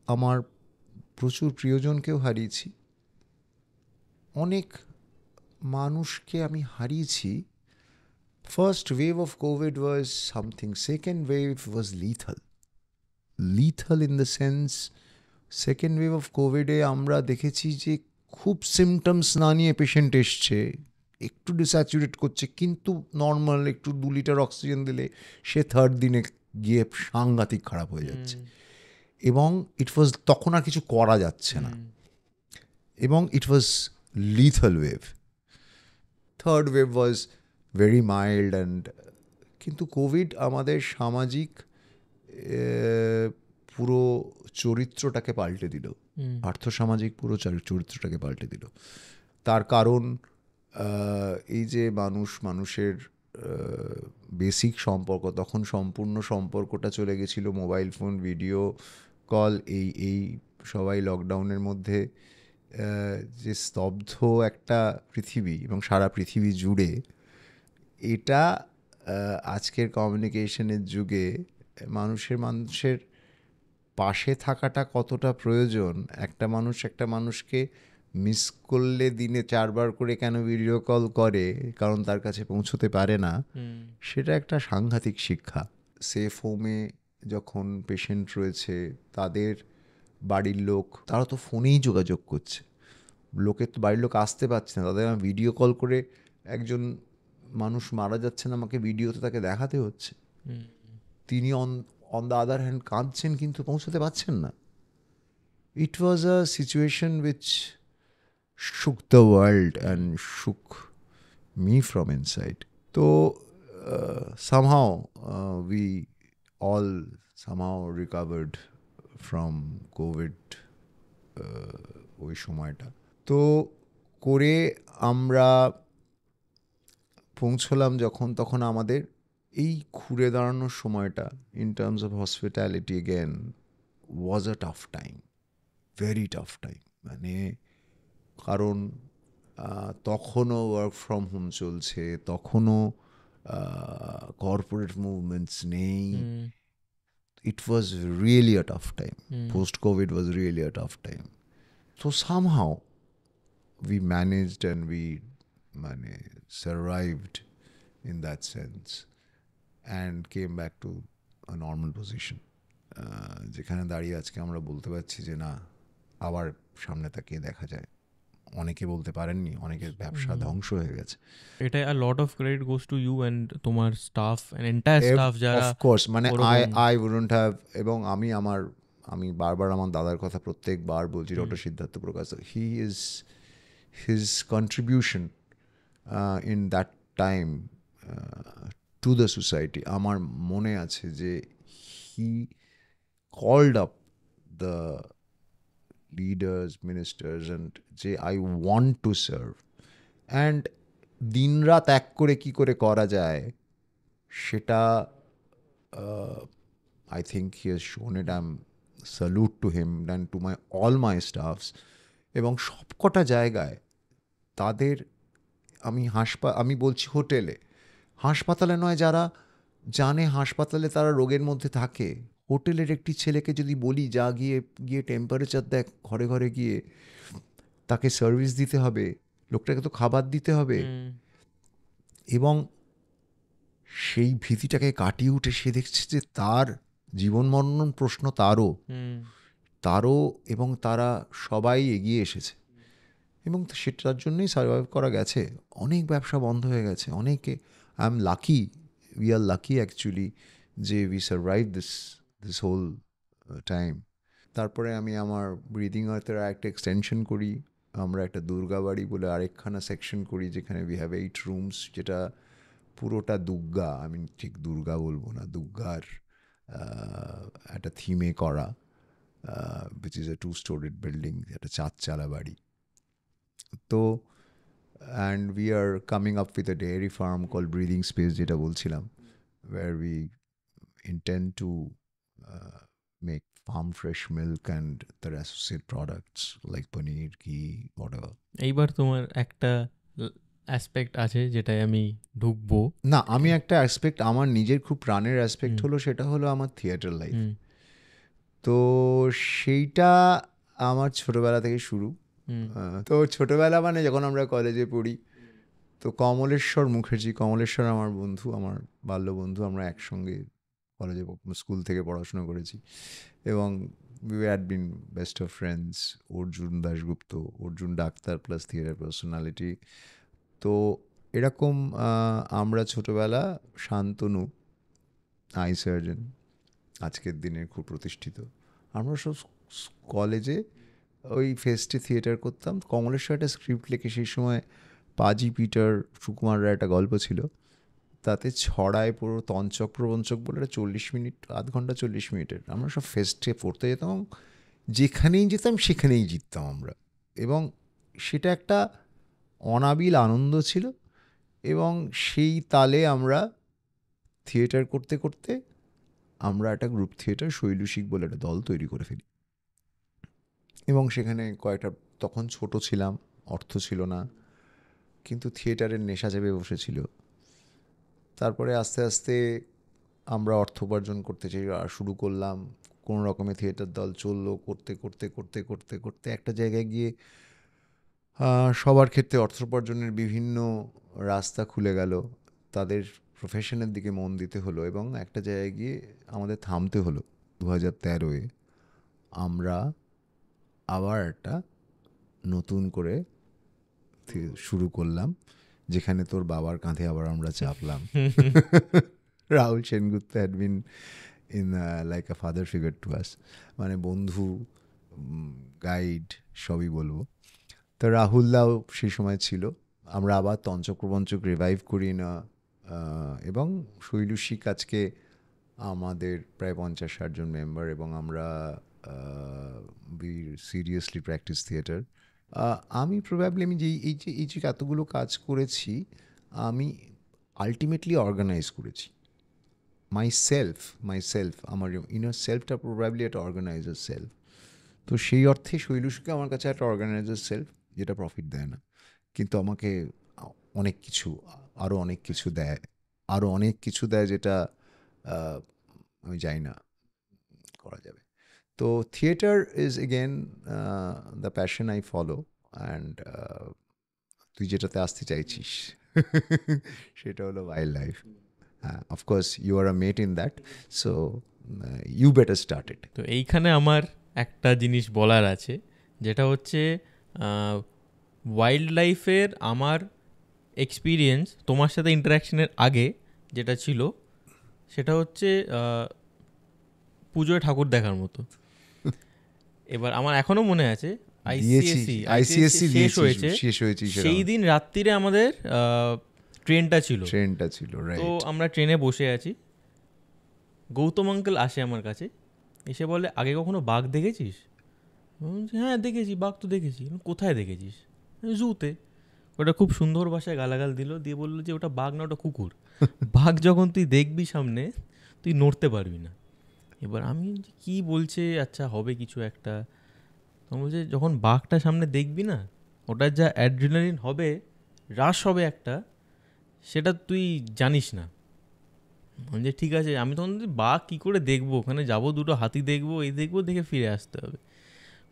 আমার প্রচুর প্রিয়জনকেও হারিয়েছি, অনেক মানুষকে আমি হারিয়েছি। First wave of covid was something, second wave was lethal in the sense, second wave of কোভিডে আমরা দেখেছি যে খুব সিমটমস না নিয়ে পেশেন্ট এসছে, একটু ডিস্যাচুরেট করছে, কিন্তু নর্মাল একটু 2 লিটার অক্সিজেন দিলে সে থার্ড দিনে গিয়ে সাংঘাতিক খারাপ হয়ে যাচ্ছে, এবং ইট ওয়াজ তখন আর কিছু করা যাচ্ছে না, এবং it was lethal wave. Third wave was very mild and, কিন্তু কোভিড আমাদের সামাজিক পুরো চরিত্রটাকে পাল্টে দিল, আর্থসামাজিক পুরো চরিত্রটাকে পাল্টে দিল। তার কারণ এই যে মানুষের বেসিক সম্পর্ক, তখন সম্পূর্ণ সম্পর্কটা চলে গেছিল মোবাইল ফোন, ভিডিও কল, এই সবাই লকডাউনের মধ্যে যে স্তব্ধ একটা পৃথিবী, এবং সারা পৃথিবী জুড়ে এটা আজকের কমিউনিকেশনের যুগে মানুষের পাশে থাকাটা কতটা প্রয়োজন। একটা মানুষকে মিস করলে দিনে 4 বার করে কেন ভিডিও কল করে, কারণ তার কাছে পৌঁছতে পারে না, সেটা একটা সাংঘাতিক শিক্ষা। সেফ হোমে যখন পেশেন্ট রয়েছে, তাদের বাড়ির লোক, তারা তো ফোনেই যোগাযোগ করছে, বাড়ির লোক আসতে পারছে না, তাদের ভিডিও কল করে, একজন মানুষ মারা যাচ্ছেন, আমাকে ভিডিওতে তাকে দেখাতে হচ্ছে, তিনি অন দ্য আদার হ্যান্ড কাঁদছেন কিন্তু পৌঁছতে পারছেন না। It was a situation which shook the world and shook me from inside. So somehow we all somehow recovered from COVID ওই সময়টা। তো করে আমরা পৌঁছলাম যখন, তখন আমাদের এই ঘুরে দাঁড়ানোর সময়টা, in terms of hospitality again, was a tough time, very tough time. মানে কারণ তখনও ওয়ার্ক ফ্রম হোম চলছে, তখনও কর্পোরেট মুভমেন্টস নেই। It was really a tough time, post covid was really a tough time. তো somehow we managed and we মানে survived in that sense and came back to a normal position, যেখানে দাঁড়িয়ে আজকে আমরা বলতে পারছি যে না, আবার সামনে তাকিয়ে দেখা যায় অনেকে বলতে পারেননি, অনেকের ব্যবসা ধ্বংস হয়ে গেছে। এটা a lot of credit goes to you and তোমার staff and entire staff যারা অফ কোর্স, মানে ওরকম- আই উডন্ট হ্যাভ, এবং আমি বারবার আমার দাদার কথা প্রত্যেকবার বলছি, doctor Siddharth Prakash, his contribution in that time to the society, আমার মনে আছে যে he called up the leaders, ministers, and যে I want to serve, and দিনরাত এক করে কি করে করা যায় সেটা I think he has shown it. I'm salute to him and to all my staffs. এবং সবকটা জায়গায় তাদের আমি বলছি হাসপাতালে নয়, যারা জানে হাসপাতালে তারা রোগের মধ্যে থাকে, হোটেলের একটি ছেলেকে যদি বলি যা গিয়ে টেম্পারেচার দেখ, ঘরে ঘরে গিয়ে তাকে সার্ভিস দিতে হবে, লোকটাকে তো খাবার দিতে হবে, এবং সেই ভীতিটাকে কাটিয়ে উঠে সে দেখছে যে তার জীবন মরণ প্রশ্ন তারও এবং তারা সবাই এগিয়ে এসেছে, এবং সেটার জন্যই সার্ভাইভ করা গেছে। অনেক ব্যবসা বন্ধ হয়ে গেছে, অনেকে, I am lucky, we are lucky actually যে we survive this whole time. তারপরে আমি আমার ব্রিদিং আর্থের একটা এক্সটেনশন করি, আমরা একটা দুর্গাবাড়ি বলে আরেকখানা সেকশন করি যেখানে উই হ্যাভ 8 রুমস, যেটা পুরোটা দুর্গা, আমি ঠিক দুর্গা বলবো না, দুর্গার একটা থিমে করা, which is a 2-storied building, একটা 4 বাড়ি। তো and we are coming up with a dairy farm called Breathing Space, যেটা বলছিলাম, where we intend to make farm fresh milk and their associate products like paneer, ghee, whatever. এইবার তোমার একটা অ্যাসপেক্ট আছে যেটাই আমি ঢুকবো। না, আমি একটা অ্যাসপেক্ট, আমার নিজের খুব প্রাণের অ্যাসপেক্ট হলো, সেটা হলো আমার থিয়েটার লাইফ। তো সেইটা আমার ছোটবেলা থেকে শুরু। তো ছোটবেলা মানে যখন আমরা কলেজে পড়ি, তো কমলেশ্বর আমার বন্ধু, আমার বাল্যবন্ধু, আমরা একসঙ্গে কলেজে স্কুল থেকে পড়াশোনা করেছি, এবং we had been best of friends. Arjun Dasgupta, Arjun doctor plus theatre personality. তো এরকম আমরা ছোটবেলা, শান্তনু আই সার্জন, আজকের দিনের খুব প্রতিষ্ঠিত, আমরা সব কলেজে ওই ফেস্টে থিয়েটার করতাম। কমলেশ্বর একটা স্ক্রিপ্ট লিখে, সেই সময় পাজি পিটার সুকুমার রায় একটা গল্প ছিল, তাতে ছড়ায় পুরো তঞ্চক প্রবঞ্চক বলে একটা 40 মিনিট, আধ ঘন্টা 40 মিনিটের, আমরা সব ফেস্টে পড়তে যেতাম, যেখানেই যেতাম সেখানেই জিততাম আমরা, এবং সেটা একটা অনাবিল আনন্দ ছিল। এবং সেই তালে আমরা থিয়েটার করতে করতে আমরা একটা গ্রুপ থিয়েটার শৈলুশিক বলে একটা দল তৈরি করে ফেলি, এবং সেখানে কয়েকটা, তখন ছোট ছিলাম, অর্থ ছিল না, কিন্তু থিয়েটারের নেশা চেপে বসেছিল। তারপরে আস্তে আস্তে আমরা অর্থ উপার্জন করতে শুরু করলাম, কোনো রকমের থিয়েটার দল চললো, করতে করতে করতে করতে করতে একটা জায়গায় গিয়ে সবার ক্ষেত্রে অর্থ উপার্জনের বিভিন্ন রাস্তা খুলে গেল, তাদের প্রফেশনের দিকে মন দিতে হলো, এবং একটা জায়গায় গিয়ে আমাদের থামতে হলো। 2013-এ আমরা আবার একটা নতুন করে শুরু করলাম, যেখানে তোর বাবার কাঁধে আবার আমরা চাপলাম। Rahul Sengupta had been in like a father figure to us, মানে বন্ধু, গাইড, সবই বলবো। তো রাহুলদাও সেই সময় ছিল। আমরা আবার তঞ্চক্রপঞ্চক রিভাইভ করি না, এবং শৈলুশিক আজকে আমাদের প্রায় 50-60 জন মেম্বার, এবং আমরা উই সিরিয়াসলি প্র্যাকটিস থিয়েটার। আমি প্রবাবলি এই যে এতগুলো কাজ করেছি, আমি আলটিমেটলি অর্গানাইজ করেছি মাইসেলফ, আমার ইনার সেলফটা প্রবাবলি একটা অর্গানাইজার সেলফ। তো সেই অর্থে শৈলুশিকে আমার কাছে একটা অর্গানাইজার সেলফ, যেটা প্রফিট দেয় না, কিন্তু আমাকে অনেক কিছু, আরও অনেক কিছু দেয়, যেটা আমি জানি না করা যাবে। তো theatre is again the passion I follow, and তুই যেটাতে আসতে চাইছিস সেটা হলো wildlife. Of course you are a mate in that, so you better start it. তো এইখানে আমার একটা জিনিস বলার আছে, যেটা হচ্ছে ওয়াইল্ড লাইফের আমার এক্সপিরিয়েন্স তোমার সাথে ইন্টারাকশনের আগে যেটা ছিল সেটা হচ্ছে পুজোয় ঠাকুর দেখার মতো। এবার আমার এখনো মনে আছে আইসিএসসি শেষ হয়েছে সেই দিন রাত্রিরে আমাদের ট্রেনটা ছিল, তো আমরা ট্রেনে বসে আছি, গৌতম আঙ্কেল আসে আমার কাছে, এসে বলে আগে কখনো বাঘ দেখেছিস? হ্যাঁ দেখেছি, বাঘ তো দেখেছি। কোথায় দেখেছিস? জুতে। ওটা খুব সুন্দর ভাষায় গালাগাল দিল, দিয়ে বললো যে ওটা বাঘ না, ওটা কুকুর। বাঘ যখন তুই দেখবি সামনে তুই নড়তে পারবি না। এবার আমি কি বলছে, আচ্ছা হবে কিছু একটা। তখন বলছে যখন বাঘটা সামনে দেখবি না, ওটার যা অ্যাড্রিনালিন হবে, রাশ হবে একটা, সেটা তুই জানিস না। যে ঠিক আছে, আমি তখন বাঘ কী করে দেখবো, ওখানে যাবো, দুটো হাতি দেখবো, এই দেখবো, দেখে ফিরে আসতে হবে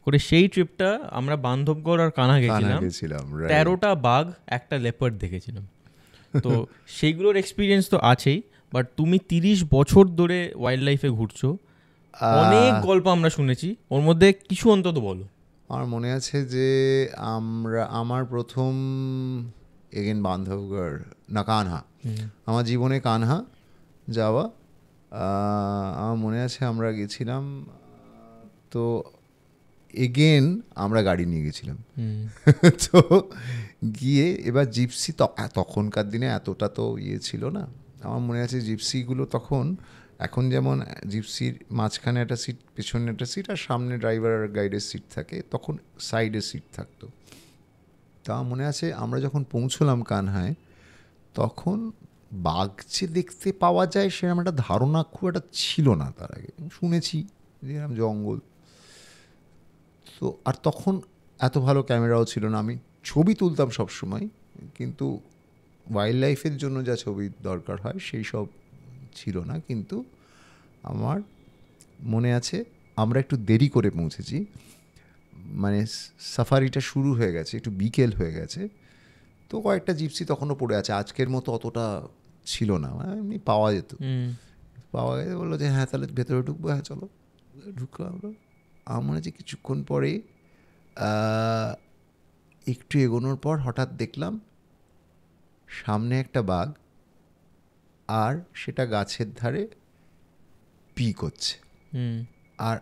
করে। সেই ট্রিপটা আমরা বান্ধবগড় আর কানা গেছিলাম, 13টা বাঘ, একটা লেপার্ড দেখেছিলাম। তো সেইগুলোর এক্সপিরিয়েন্স তো আছেই, বাট তুমি 30 বছর ধরে ওয়াইল্ড লাইফে ঘুরছো, অনেক গল্প আমরা শুনেছি, ওর মধ্যে কিছু অন্তত বলো। আমার মনে আছে যে আমার প্রথম এগেন বান্ধবগড় না কানহা, আমার জীবনে কানহা যাওয়া, আমার মনে আছে আমরা গেছিলাম, তো এগেন আমরা গাড়ি নিয়ে গেছিলাম। তো গিয়ে এবার জিপসি, তখনকার দিনে এতটা তো ছিল না। আমার মনে আছে জিপসিগুলো তখন, এখন যেমন জিপসির মাঝখানে একটা সিট, পেছনে একটা সিট, আর সামনে ড্রাইভার আর গাইডের সিট থাকে, তখন সাইডে সিট থাকতো। তা মনে আছে আমরা যখন পৌঁছলাম কানহায়, তখন বাঘ যে দেখতে পাওয়া যায় সেরকম একটা ধারণা খুব একটা ছিল না। তার আগে শুনেছি যে এরকম জঙ্গল, তো আর তখন এত ভালো ক্যামেরাও ছিল না। আমি ছবি তুলতাম সবসময়, কিন্তু ওয়াইল্ড লাইফের জন্য যা ছবি দরকার হয় সেই সব ছিল না। কিন্তু আমার মনে আছে আমরা একটু দেরি করে পৌঁছেছি, মানে সাফারিটা শুরু হয়ে গেছে, একটু বিকেল হয়ে গেছে, তো কয়েকটা জিপসি তখনও পড়ে আছে, আজকের মতো অতটা ছিল না, এমনি পাওয়া যেত। পাওয়া গেছে, বললো যে হ্যাঁ তাহলে ভেতরে ঢুকবো, হ্যাঁ চলো ঢুকলাম। আমার মনে হচ্ছে কিছুক্ষণ পরে একটু এগোনোর পর হঠাৎ দেখলাম সামনে একটা বাঘ, আর সেটা গাছের ধারে পি করছে। আর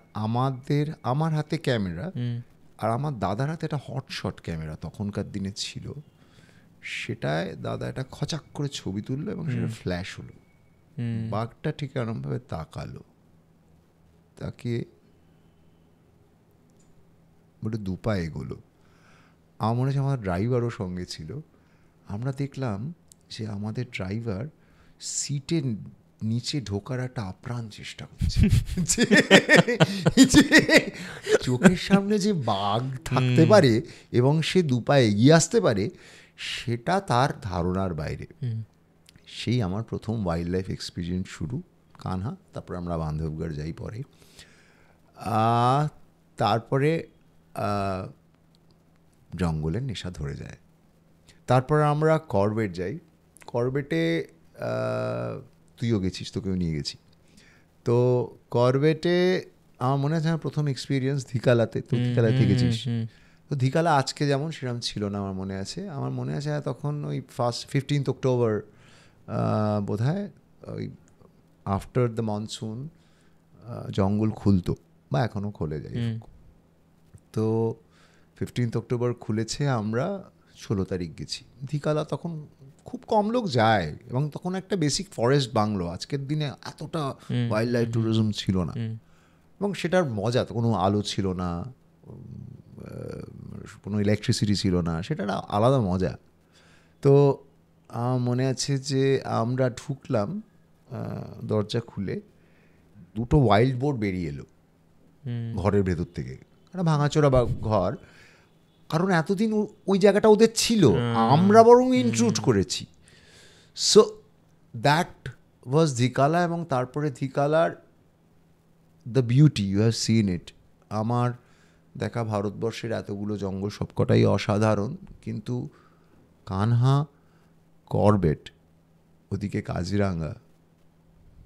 আমার হাতে ক্যামেরা, আর আমার দাদার হাতে একটা হটশট ক্যামেরা তখনকার দিনে ছিল, সেটায় দাদা একটা খচাক করে ছবি তুললো এবং সেটা ফ্ল্যাশ হলো। বাঘটা ঠিক এরকমভাবে তাকালো, তাকিয়ে বলে দুপা এগোলো। আমার মনে হচ্ছে আমার ড্রাইভারও সঙ্গে ছিল। আমরা দেখলাম যে আমাদের ড্রাইভার সিটের নিচে ঢোকার একটা আপ্রাণ চেষ্টা করছে, যে চোখের সামনে যে বাঘ থাকতে পারে এবং সে দুপা এগিয়ে আসতে পারে, সেটা তার ধারণার বাইরে। সেই আমার প্রথম ওয়াইল্ড লাইফ এক্সপিরিয়েন্স শুরু কানহা। তারপর আমরা বান্ধবগড় যাই পরে, তারপরে জঙ্গলের নেশা ধরে যায়। তারপর আমরা করবেট যাই। করবেটে তুইও গেছিস, তোকেও নিয়ে গেছি। তো করবেটে আমার মনে আছে আমার প্রথম এক্সপিরিয়েন্স ধিকালাতে। তো ধিকালাতে গেছিস? তো ধিকালা আজকে যেমন সেরকম ছিল না আমার মনে আছে। আমার মনে আছে তখন ওই 15th অক্টোবর বোধ হয়, ওই আফটার দ্য মনসুন জঙ্গল খুলতো, বা এখনও খোলে যায়। তো 15th অক্টোবর খুলেছে, আমরা 16 তারিখ গেছি। ধিকালা তখন খুব কম লোক যায়, এবং তখন একটা বেসিক ফরেস্ট বাংলো, আজকের দিনে এতটা ওয়াইল্ড লাইফ ট্যুরিজম ছিল না, এবং সেটার মজা, কোনো আলো ছিল না, কোনো ইলেকট্রিসিটি ছিল না, সেটা একটা আলাদা মজা। তো মনে আছে যে আমরা ঢুকলাম, দরজা খুলে দুটো ওয়াইল্ড বোর বেরিয়ে এলো ঘরের ভেতর থেকে, একটা ভাঙাচোরা বা ঘর, কারণ এতদিন ওই জায়গাটা ওদের ছিল, আমরা বরং ইন্ট্রুড করেছি। So that was Dhikala. এবং তারপরে ধিকালার the beauty, you have seen it. আমার দেখা ভারতবর্ষের এতগুলো জঙ্গল সবকটাই অসাধারণ, কিন্তু কানহা, করবেট, ওদিকে কাজিরাঙ্গা,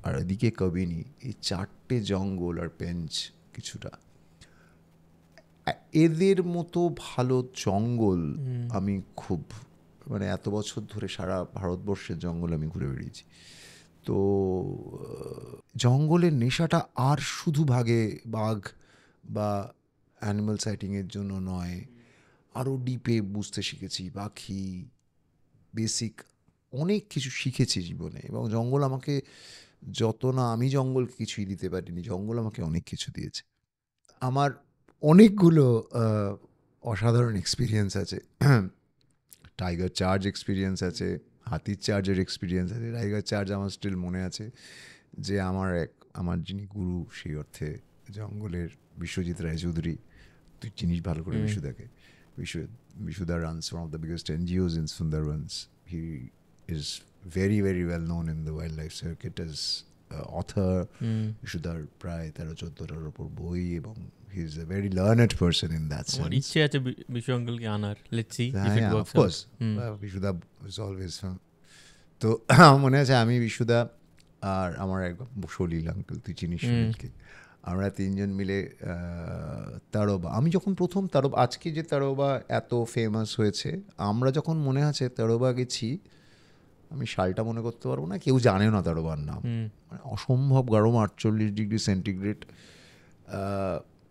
আর এদিকে কবিনী, এই 4টে জঙ্গল আর পেঞ্চ কিছুটা এদের মতো ভালো জঙ্গল আমি খুব মানে এত বছর ধরে সারা ভারতবর্ষের জঙ্গল আমি ঘুরে বেরিয়েছি, তো জঙ্গলের নেশাটা আর শুধু বাঘ বা অ্যানিমাল সাইটিংয়ের জন্য নয়, আরও ডিপে বুঝতে শিখেছি পাখি, বেসিক অনেক কিছু শিখেছি জীবনে। এবং জঙ্গল আমাকে যত না আমি জঙ্গলকে কিছুই দিতে পারিনি, জঙ্গল আমাকে অনেক কিছু দিয়েছে। আমার অনেকগুলো অসাধারণ এক্সপিরিয়েন্স আছে। টাইগার চার্জ এক্সপিরিয়েন্স আছে, হাতির চার্জের এক্সপিরিয়েন্স আছে। টাইগার চার্জ আমার স্টিল মনে আছে, যে আমার যিনি গুরু সেই অর্থে জঙ্গলের বিশ্বজিৎ রায়চৌধুরী, তুই চিনিস ভালো করে বিশুদাকে, বিশুদা runs one of the biggest NGOs in Sundarbans. He is very very well known in the wildlife circuit as author. বিশুদার প্রায় 13-14টার ওপর বই, এবং he is a very learned person in that sense. ইচ্ছে আছে বিশু আঙ্কেলকে আনার, let's see if it Yeah, works of course. বিশুদা is always তো মনে আছে আমি বিশুদা আর আমার এক সলিল আঙ্কেল, তুই চিনিস সলিলকে, আমরা তিনজন মিলে তারোবা, আমি যখন প্রথম তারোবা, আজকে যে তারোবা এত ফেমাস হয়েছে, আমরা যখন মনে আছে তারোবা গেছি, আমি সালটা মনে করতে পারবো না, কেউ জানেও না তারোবার নাম, মানে অসম্ভব গরম, 48 ডিগ্রি সেন্টিগ্রেড,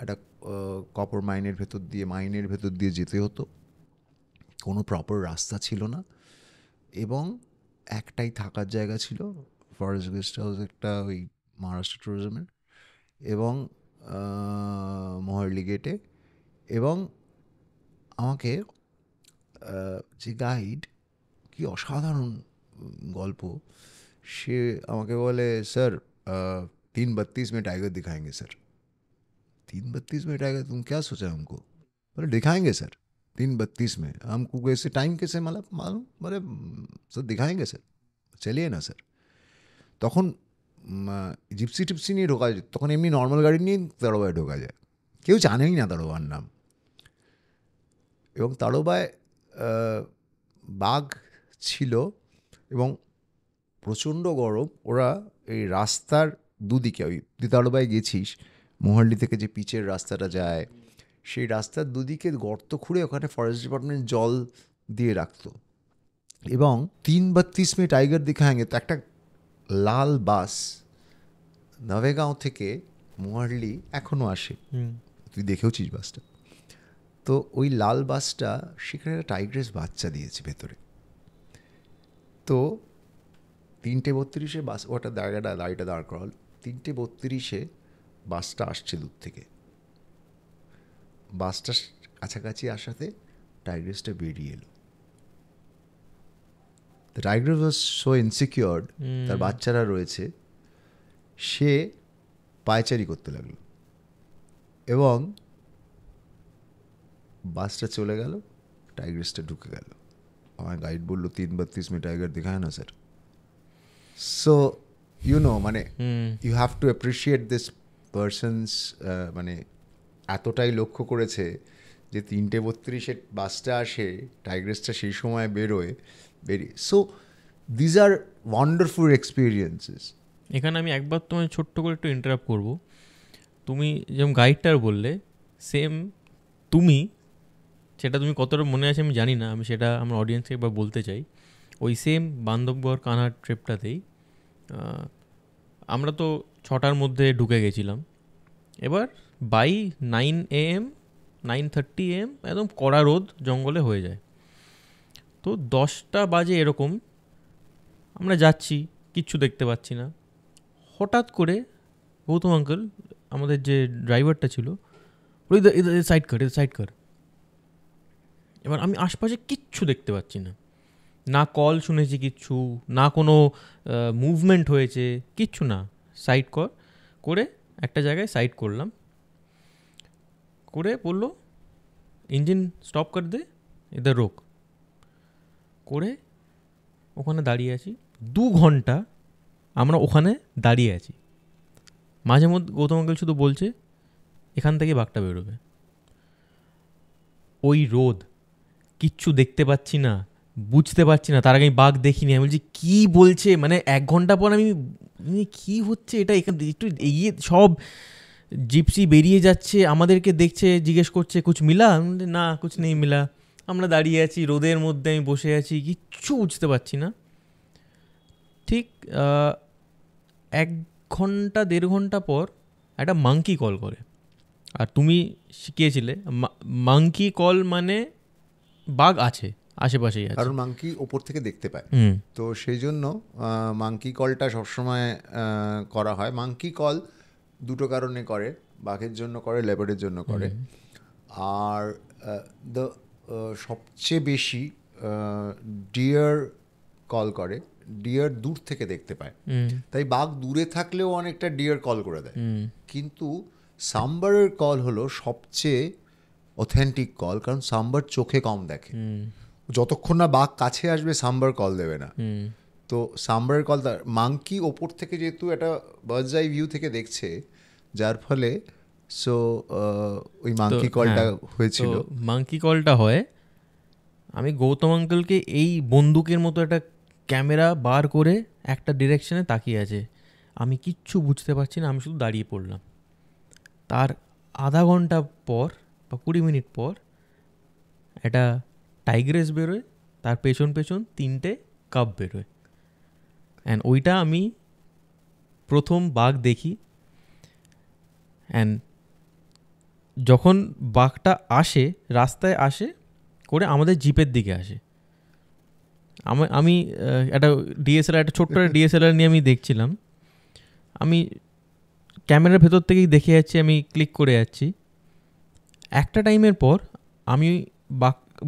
একটা কপার মাইনের ভেতর দিয়ে যেতে হতো, কোনো প্রপার রাস্তা ছিল না, এবং একটাই থাকার জায়গা ছিল, ফরেস্ট গেস্ট হাউস একটা, ওই মহারাষ্ট্র ট্যুরিজমের, এবং মহার্লি গেটে। এবং আমাকে যে গাইড, কি অসাধারণ গল্প, সে আমাকে বলে, স্যার 3:32 में टाइगर दिखाएंगे सर। 3:32 में टाइगर, तुम क्या सोचा हमको? बोले दिखाएंगे सर 3:32 में। हमको कैसे टाइम कैसे मालूम? बोले सर दिखाएंगे सर, चलिए ना सर। তখন জিপসি টিপসি নিয়ে ঢোকা যায়, তখন এমনি নর্মাল গাড়ি নিয়ে তাড়োবায় ঢোকা যায়, কেউ জানেই না তাড়োবার নাম। এবং তাড়োবায় বাঘ ছিল, এবং প্রচণ্ড গরম। ওরা এই রাস্তার দুদিকে, ওই তুই তাড়োবায় গেছিস, মোহাল্লি থেকে যে পিচের রাস্তাটা যায়, সেই রাস্তার দুদিকে গর্ত খুঁড়ে ওখানে ফরেস্ট ডিপার্টমেন্ট জল দিয়ে রাখতো। এবং 3:32 में টাইগার দিখাएंगे, তো একটা লাল বাস নভেগাঁও থেকে মোহার্লি এখনও আসে, তুই দেখেওছিস বাসটা, তো ওই লাল বাসটা, সেখানে একটা টাইগ্রেস বাচ্চা দিয়েছে ভেতরে। তো 3:32 বাস, ওটা গাড়িটা দাঁড় করা হল, 3:32 বাসটা আসছে দূর থেকে, বাসটা কাছাকাছি আসাতে টাইগ্রেসটা বেরিয়ে এলো। দ্য টাইগার ওয়াজ সো ইনসিকিউরড, তার বাচ্চারা রয়েছে, সে পায়চারি করতে লাগলো, এবং বাসটা চলে গেল, টাইগ্রেসটা ঢুকে গেল। আমার গাইড বললো 3:32 में টাইগার দেখায় না স্যার। সো মানে you have to appreciate this persons, মানে এতটাই লক্ষ্য করেছে যে 3:32 বাসটা আসে, টাইগ্রেসটা সেই সময় বেরিয়ে। So these are wonderful experiences. এখানে আমি একবার তোমায় ছোট্ট করে একটু ইন্টারাপ্ট করবো। তুমি যেমন গাইডটার বললে, সেম তুমি সেটা তুমি কতটা মনে আছে আমি জানি না, আমি সেটা আমার অডিয়েন্সকে একবার বলতে চাই। ওই সেম বান্ধবগড় কানহাট ট্রিপটাতেই আমরা তো 6টার মধ্যে ঢুকে গেছিলাম। এবার বাই 9 AM 9:30 AM একদম কড়া রোদ জঙ্গলে হয়ে যায়। তো 10টা বাজে এরকম আমরা যাচ্ছি, কিচ্ছু দেখতে পাচ্ছি না। হঠাৎ করে গৌতম আঙ্কেল, আমাদের যে ড্রাইভারটা ছিল, ওই সাইড কর। এবার আমি আশপাশে কিচ্ছু দেখতে পাচ্ছি না, না কল শুনেছি কিচ্ছু, না কোনো মুভমেন্ট হয়েছে, কিচ্ছু না। সাইড করে একটা জায়গায় সাইড করলাম, করে বললো ইঞ্জিন স্টপ কর দে, এদের রোক। করে ওখানে দাঁড়িয়ে আছি 2 ঘন্টা, আমরা ওখানে দাঁড়িয়ে আছি। মাঝে মধ্যে গৌতম আঙ্কেল শুধু বলছে এখান থেকে বাঘটা বেরোবে। ওই রোদ, কিচ্ছু দেখতে পাচ্ছি না, বুঝতে পারছি না, তার আগে আমি বাঘ দেখিনি। আমি বলছি কী বলছে, মানে 1 ঘন্টা পর আমি কী হচ্ছে এটা, এখানে একটু এগিয়ে সব জিপসি বেরিয়ে যাচ্ছে, আমাদেরকে দেখছে, জিজ্ঞেস করছে কুছ মিলা, না কুছ নেই মিলা। আমরা দাঁড়িয়ে আছি রোদের মধ্যে, আমি বসে আছি, কিচ্ছু বুঝতে পারছি না। ঠিক 1 ঘন্টা 1.5 ঘন্টা পর একটা মাংকি কল করে। আর তুমি শিখিয়েছিলে মাংকি কল মানে বাঘ আছে, আশেপাশেই আছে, কারণ মাংকি ওপর থেকে দেখতে পায়। তো সেই জন্য মাংকি কলটা সবসময় করা হয়। মাংকি কল দুটো কারণে করে, বাঘের জন্য করে, লেপার্ডের জন্য করে। আর সবচেয়ে বেশি ডিয়ার কল করে, ডিয়ার দূর থেকে দেখতে পায়, তাই বাঘ দূরে থাকলেও অনেকটা ডিয়ার কল করে দেয়। কিন্তু সাম্বারের কল হলো সবচেয়ে অথেন্টিক কল, কারণ সাম্বার চোখে কম দেখে। যতক্ষণ না বাঘ কাছে আসবে সাম্বার কল দেবে না। তো সাম্বারের কল, মাংকি ওপর থেকে যেহেতু একটা বার্ডস আই ভিউ থেকে দেখছে, যার ফলে সো ওই মাংকি কলটা হয়েছিল। মাংকি কলটা হয়, আমি গৌতম আঙ্কেলকে এই বন্দুকের মতো একটা ক্যামেরা বার করে একটা ডিরেকশনে তাকিয়ে আছে, আমি কিচ্ছু বুঝতে পারছি না, আমি শুধু দাঁড়িয়ে পড়লাম। তার আধা ঘন্টা পর বা 20 মিনিট পর একটা টাইগ্রেস বেরোয়, তার পেছন পেছন 3টে কাপ বেরোয়। অ্যান্ড ওইটা আমি প্রথম বাঘ দেখি। অ্যান্ড যখন বাঘটা আসে, রাস্তায় আসে করে আমাদের জিপের দিকে আসে, আমি একটা ডিএসএলআর, একটা ছোট্ট ডিএসএলআর নিয়ে আমি দেখছিলাম। আমি ক্যামেরার ভেতর থেকেই দেখে যাচ্ছি, আমি ক্লিক করে যাচ্ছি। একটা টাইমের পর আমি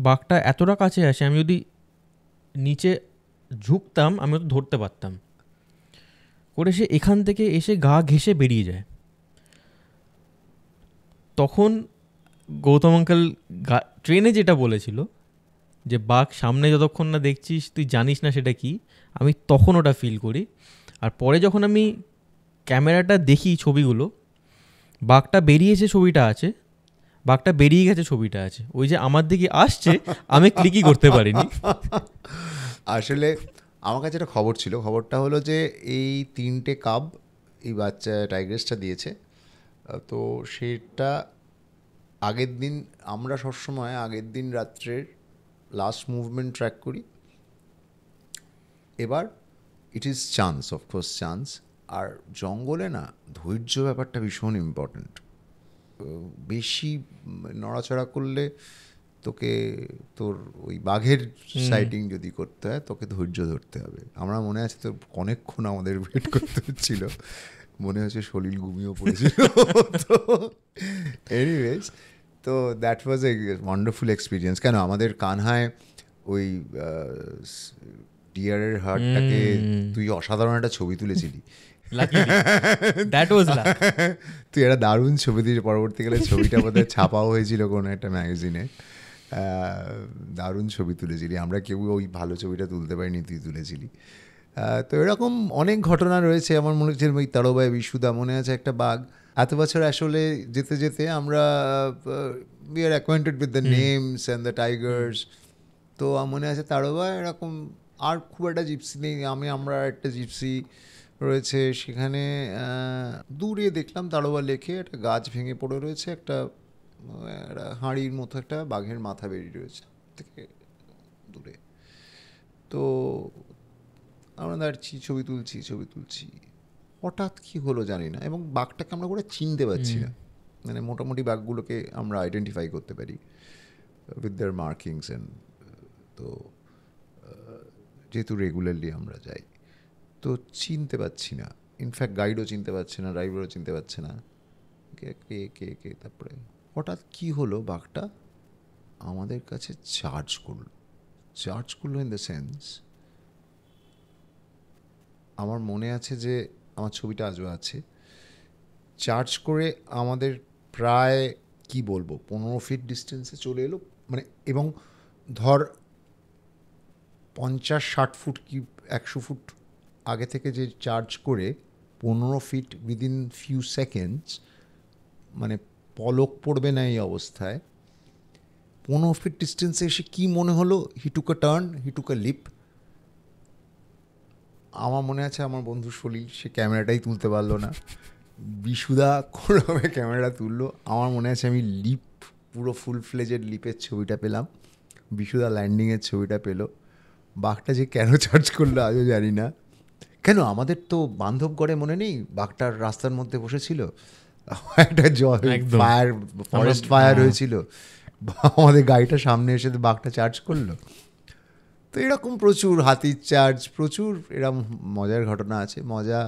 বাঘটা এতটা কাছে আসে, আমি যদি নিচে ঝুঁকতাম আমি তো ধরতে পারতাম। করে সে এখান থেকে এসে গা ঘেঁষে বেরিয়ে যায়। তখন গৌতম আঙ্কেল ট্রেনে যেটা বলেছিল যে বাঘ সামনে যতক্ষণ না দেখছিস তুই জানিস না সেটা কি, আমি তখন ওটা ফিল করি। আর পরে যখন আমি ক্যামেরাটা দেখি ছবিগুলো, বাঘটা বেরিয়েছে ছবিটা আছে, বাঘটা বেরিয়ে গেছে ছবিটা আছে, ওই যে আমার দিকে আসছে আমি ক্লিকই করতে পারিনি। আসলে আমার কাছে একটা খবর ছিল, খবরটা হলো যে এই 3টে কাব এই বাচ্চা টাইগ্রেসটা দিয়েছে। তো সেটা আগের দিন, আমরা সবসময় আগের দিন রাত্রের লাস্ট মুভমেন্ট ট্র্যাক করি। এবার it is chance, of course chance. আর জঙ্গলে না ধৈর্য ব্যাপারটা ভীষণ ইম্পর্ট্যান্ট। বেশি নড়াচড়া করলে তোকে, তোর ওই বাঘের সাইটিং যদি করতে হয় তোকে ধৈর্য ধরতে হবে। আমরা মনে আছে তো অনেকক্ষণ আমাদের ওয়েট করতে হচ্ছিল, মনে হচ্ছে শরীর ঘুমিয়েও পড়েছিল। তো এনিওয়েজ, তো that was a wonderful experience. কেন আমাদের কানহায় ওই ডিয়ারের হার্টটাকে তুই অসাধারণ একটা ছবি তুলেছিলি। তুই একটা দারুণ ছবি দিয়ে, পরবর্তীকালে ছবিটা বোধহয় ছাপাও হয়েছিল কোনো একটা ম্যাগাজিনে। দারুণ ছবি তুলেছিলি, আমরা কেউ ওই ভালো ছবিটা তুলতে পারিনি, তুই তুলেছিলি। তো এরকম অনেক ঘটনা রয়েছে। আমার মনে হচ্ছে ওই তারবাই বিশুদা মনে আছে একটা বাঘ, এত বছর আসলে যেতে যেতে আমরা we are acquainted with the names and the Tigers. তো মনে আছে তারবা এরকম। আর খুব একটা জিপসি নেই, আমরা একটা জিপসি রয়েছে সেখানে দূরে দেখলাম তারবা লেখে একটা গাছ ভেঙে পড়ে রয়েছে, একটা হাঁড়ির মতো একটা বাঘের মাথা বেরিয়ে রয়েছে থেকে দূরে। তো আমরা দাঁড়িয়েছি, ছবি তুলছি, হঠাৎ কি হলো জানি না, এবং বাঘটাকে আমরা করে চিনতে পারছি না। মানে মোটামুটি বাঘগুলোকে আমরা আইডেন্টিফাই করতে পারি উইথ দেয়ার মার্কিংস অ্যান্ড, তো যেহেতু রেগুলারলি আমরা যাই, তো চিনতে পারছি না। ইনফ্যাক্ট গাইডও চিনতে পারছে না, ড্রাইভারও চিনতে পারছে না কে। তারপরে হঠাৎ কি হলো, বাঘটা আমাদের কাছে চার্জ করলো ইন দ্য সেন্স, আমার মনে আছে যে আমার ছবিটা আজও আছে, চার্জ করে আমাদের প্রায় কি বলবো 15 ফিট ডিস্টেন্সে চলে এলো। মানে এবং ধর 50-60 ফুট কি 100 ফুট আগে থেকে যে চার্জ করে 15 ফিট উইদিন ফিউ সেকেন্ডস, মানে পলক পড়বে না এই অবস্থায় 15 ফিট ডিস্টেন্সে এসে কি মনে হলো, হি টুক আ টার্ন, হি টুক আ লিপ। আমার মনে আছে আমার বন্ধু সলিল, সে ক্যামেরাটাই তুলতে পারলো না, বিশুদা কোনোভাবে ক্যামেরা তুললো, আমার মনে আছে আমি লিপ পুরো ফুল ফ্লেজেড লিপের ছবিটা পেলাম, বিশুদা ল্যান্ডিংয়ের ছবিটা পেলো। বাঘটা যে কেন চার্জ করলো আজও জানি না। কেন আমাদের তো বান্ধবগড়ে মনে নেই বাঘটার রাস্তার মধ্যে বসেছিল, একটা ফায়ার ফরেস্ট ফায়ার হয়েছিল, আমাদের গাড়িটা সামনে এসে বাঘটা চার্জ করলো। তো এরকম প্রচুর হাতির চার্জ, প্রচুর এরকম মজার ঘটনা আছে। মজা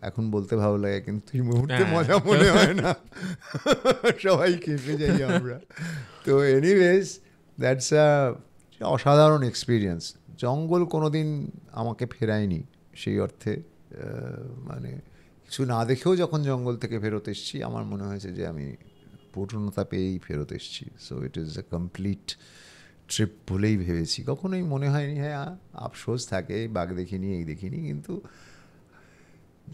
এখন বলতে ভালো লাগে, কিন্তু এই মুহূর্তে মজা মনে হয় না, সবাই কেঁপে যাই আমরা। তো এনিওয়েজ দ্যাটস আ অসাধারণ এক্সপিরিয়েন্স। জঙ্গল কোনোদিন আমাকে ফেরায়নি সেই অর্থে, মানে কিছু না দেখেও যখন জঙ্গল থেকে ফেরত এসেছি আমার মনে হয়েছে যে আমি পূর্ণতা পেয়েই ফেরত এসেছি। So it is a complete trip বলেই ভেবেছি, কখনোই মনে হয়নি হ্যাঁ আফসোস থাকে বাঘ দেখিনি এই দেখিনি, কিন্তু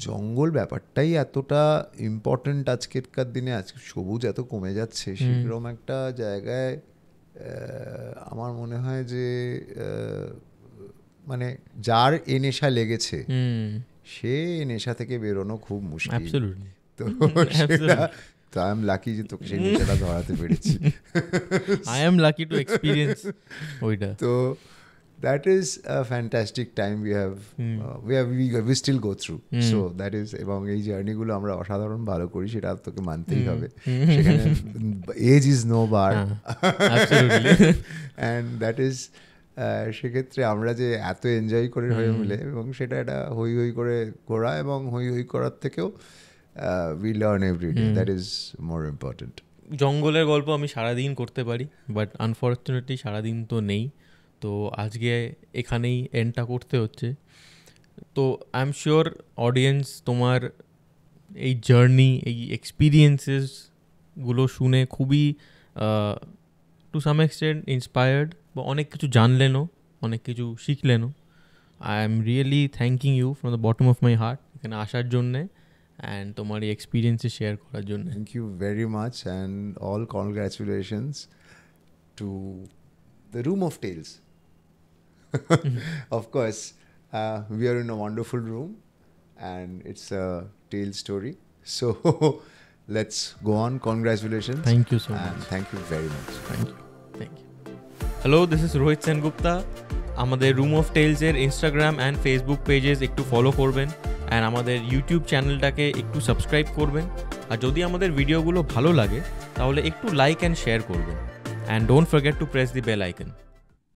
জঙ্গল ব্যাপারটাই এতটা ইম্পর্ট্যান্ট আজকেরকার দিনে। আজকে সবুজ এত কমে যাচ্ছে, সেরকম একটা জায়গায় আমার মনে হয় যে মানে যার এ নেশা লেগেছে সে নেশা থেকে বেরোনো খুব মুশকিল। তো তো আই এম লাকি যে তোকে সেই নেশাটা ধরাতে পেরেছি। I am lucky to experience ওইটা। তো that is a fantastic time we still go through. So that is, এবং এই জার্নিগুলো আমরা অসাধারণ ভালো করি, সেটা তোকে মানতেই হবে। সেখানে age is no bar, and that is সেক্ষেত্রে আমরা যে এত এনজয় করে হয়ে মিলে, এবং সেটা একটা হই হই করে ঘোরা, এবং হই হই করার থেকেও we learn every day. That is more important. জঙ্গলের গল্প আমি সারাদিন করতে পারি, বাট আনফর্চুনেটলি সারাদিন তো নেই, তো আজকে এখানেই এন্ডটা করতে হচ্ছে। তো আই এম শিওর অডিয়েন্স তোমার এই জার্নি, এই এক্সপিরিয়েন্সেসগুলো শুনে খুবই টু সাম এক্সটেন্ট ইন্সপায়ার্ড, বা অনেক কিছু জানলেনও, অনেক কিছু শিখলেনও। I am really thanking you from the bottom of my heart এখানে আসার জন্যে অ্যান্ড তোমার এই এক্সপিরিয়েন্সে শেয়ার করার জন্য। Thank you very much, and all congratulations to the room of tales. Of course, we are in a wonderful room and it's a tale story. So let's go on. Congratulations. Thank you so much. And thank you very much. Thank you. Hello, this is Rohit Sengupta. আমাদের রুম অফ টেলসের ইনস্টাগ্রাম অ্যান্ড ফেসবুক পেজেস একটু ফলো করবেন, অ্যান্ড আমাদের ইউটিউব চ্যানেলটাকে একটু সাবস্ক্রাইব করবেন। আর যদি আমাদের ভিডিওগুলো ভালো লাগে তাহলে একটু লাইক অ্যান্ড শেয়ার করবেন, and don't forget to press the bell icon.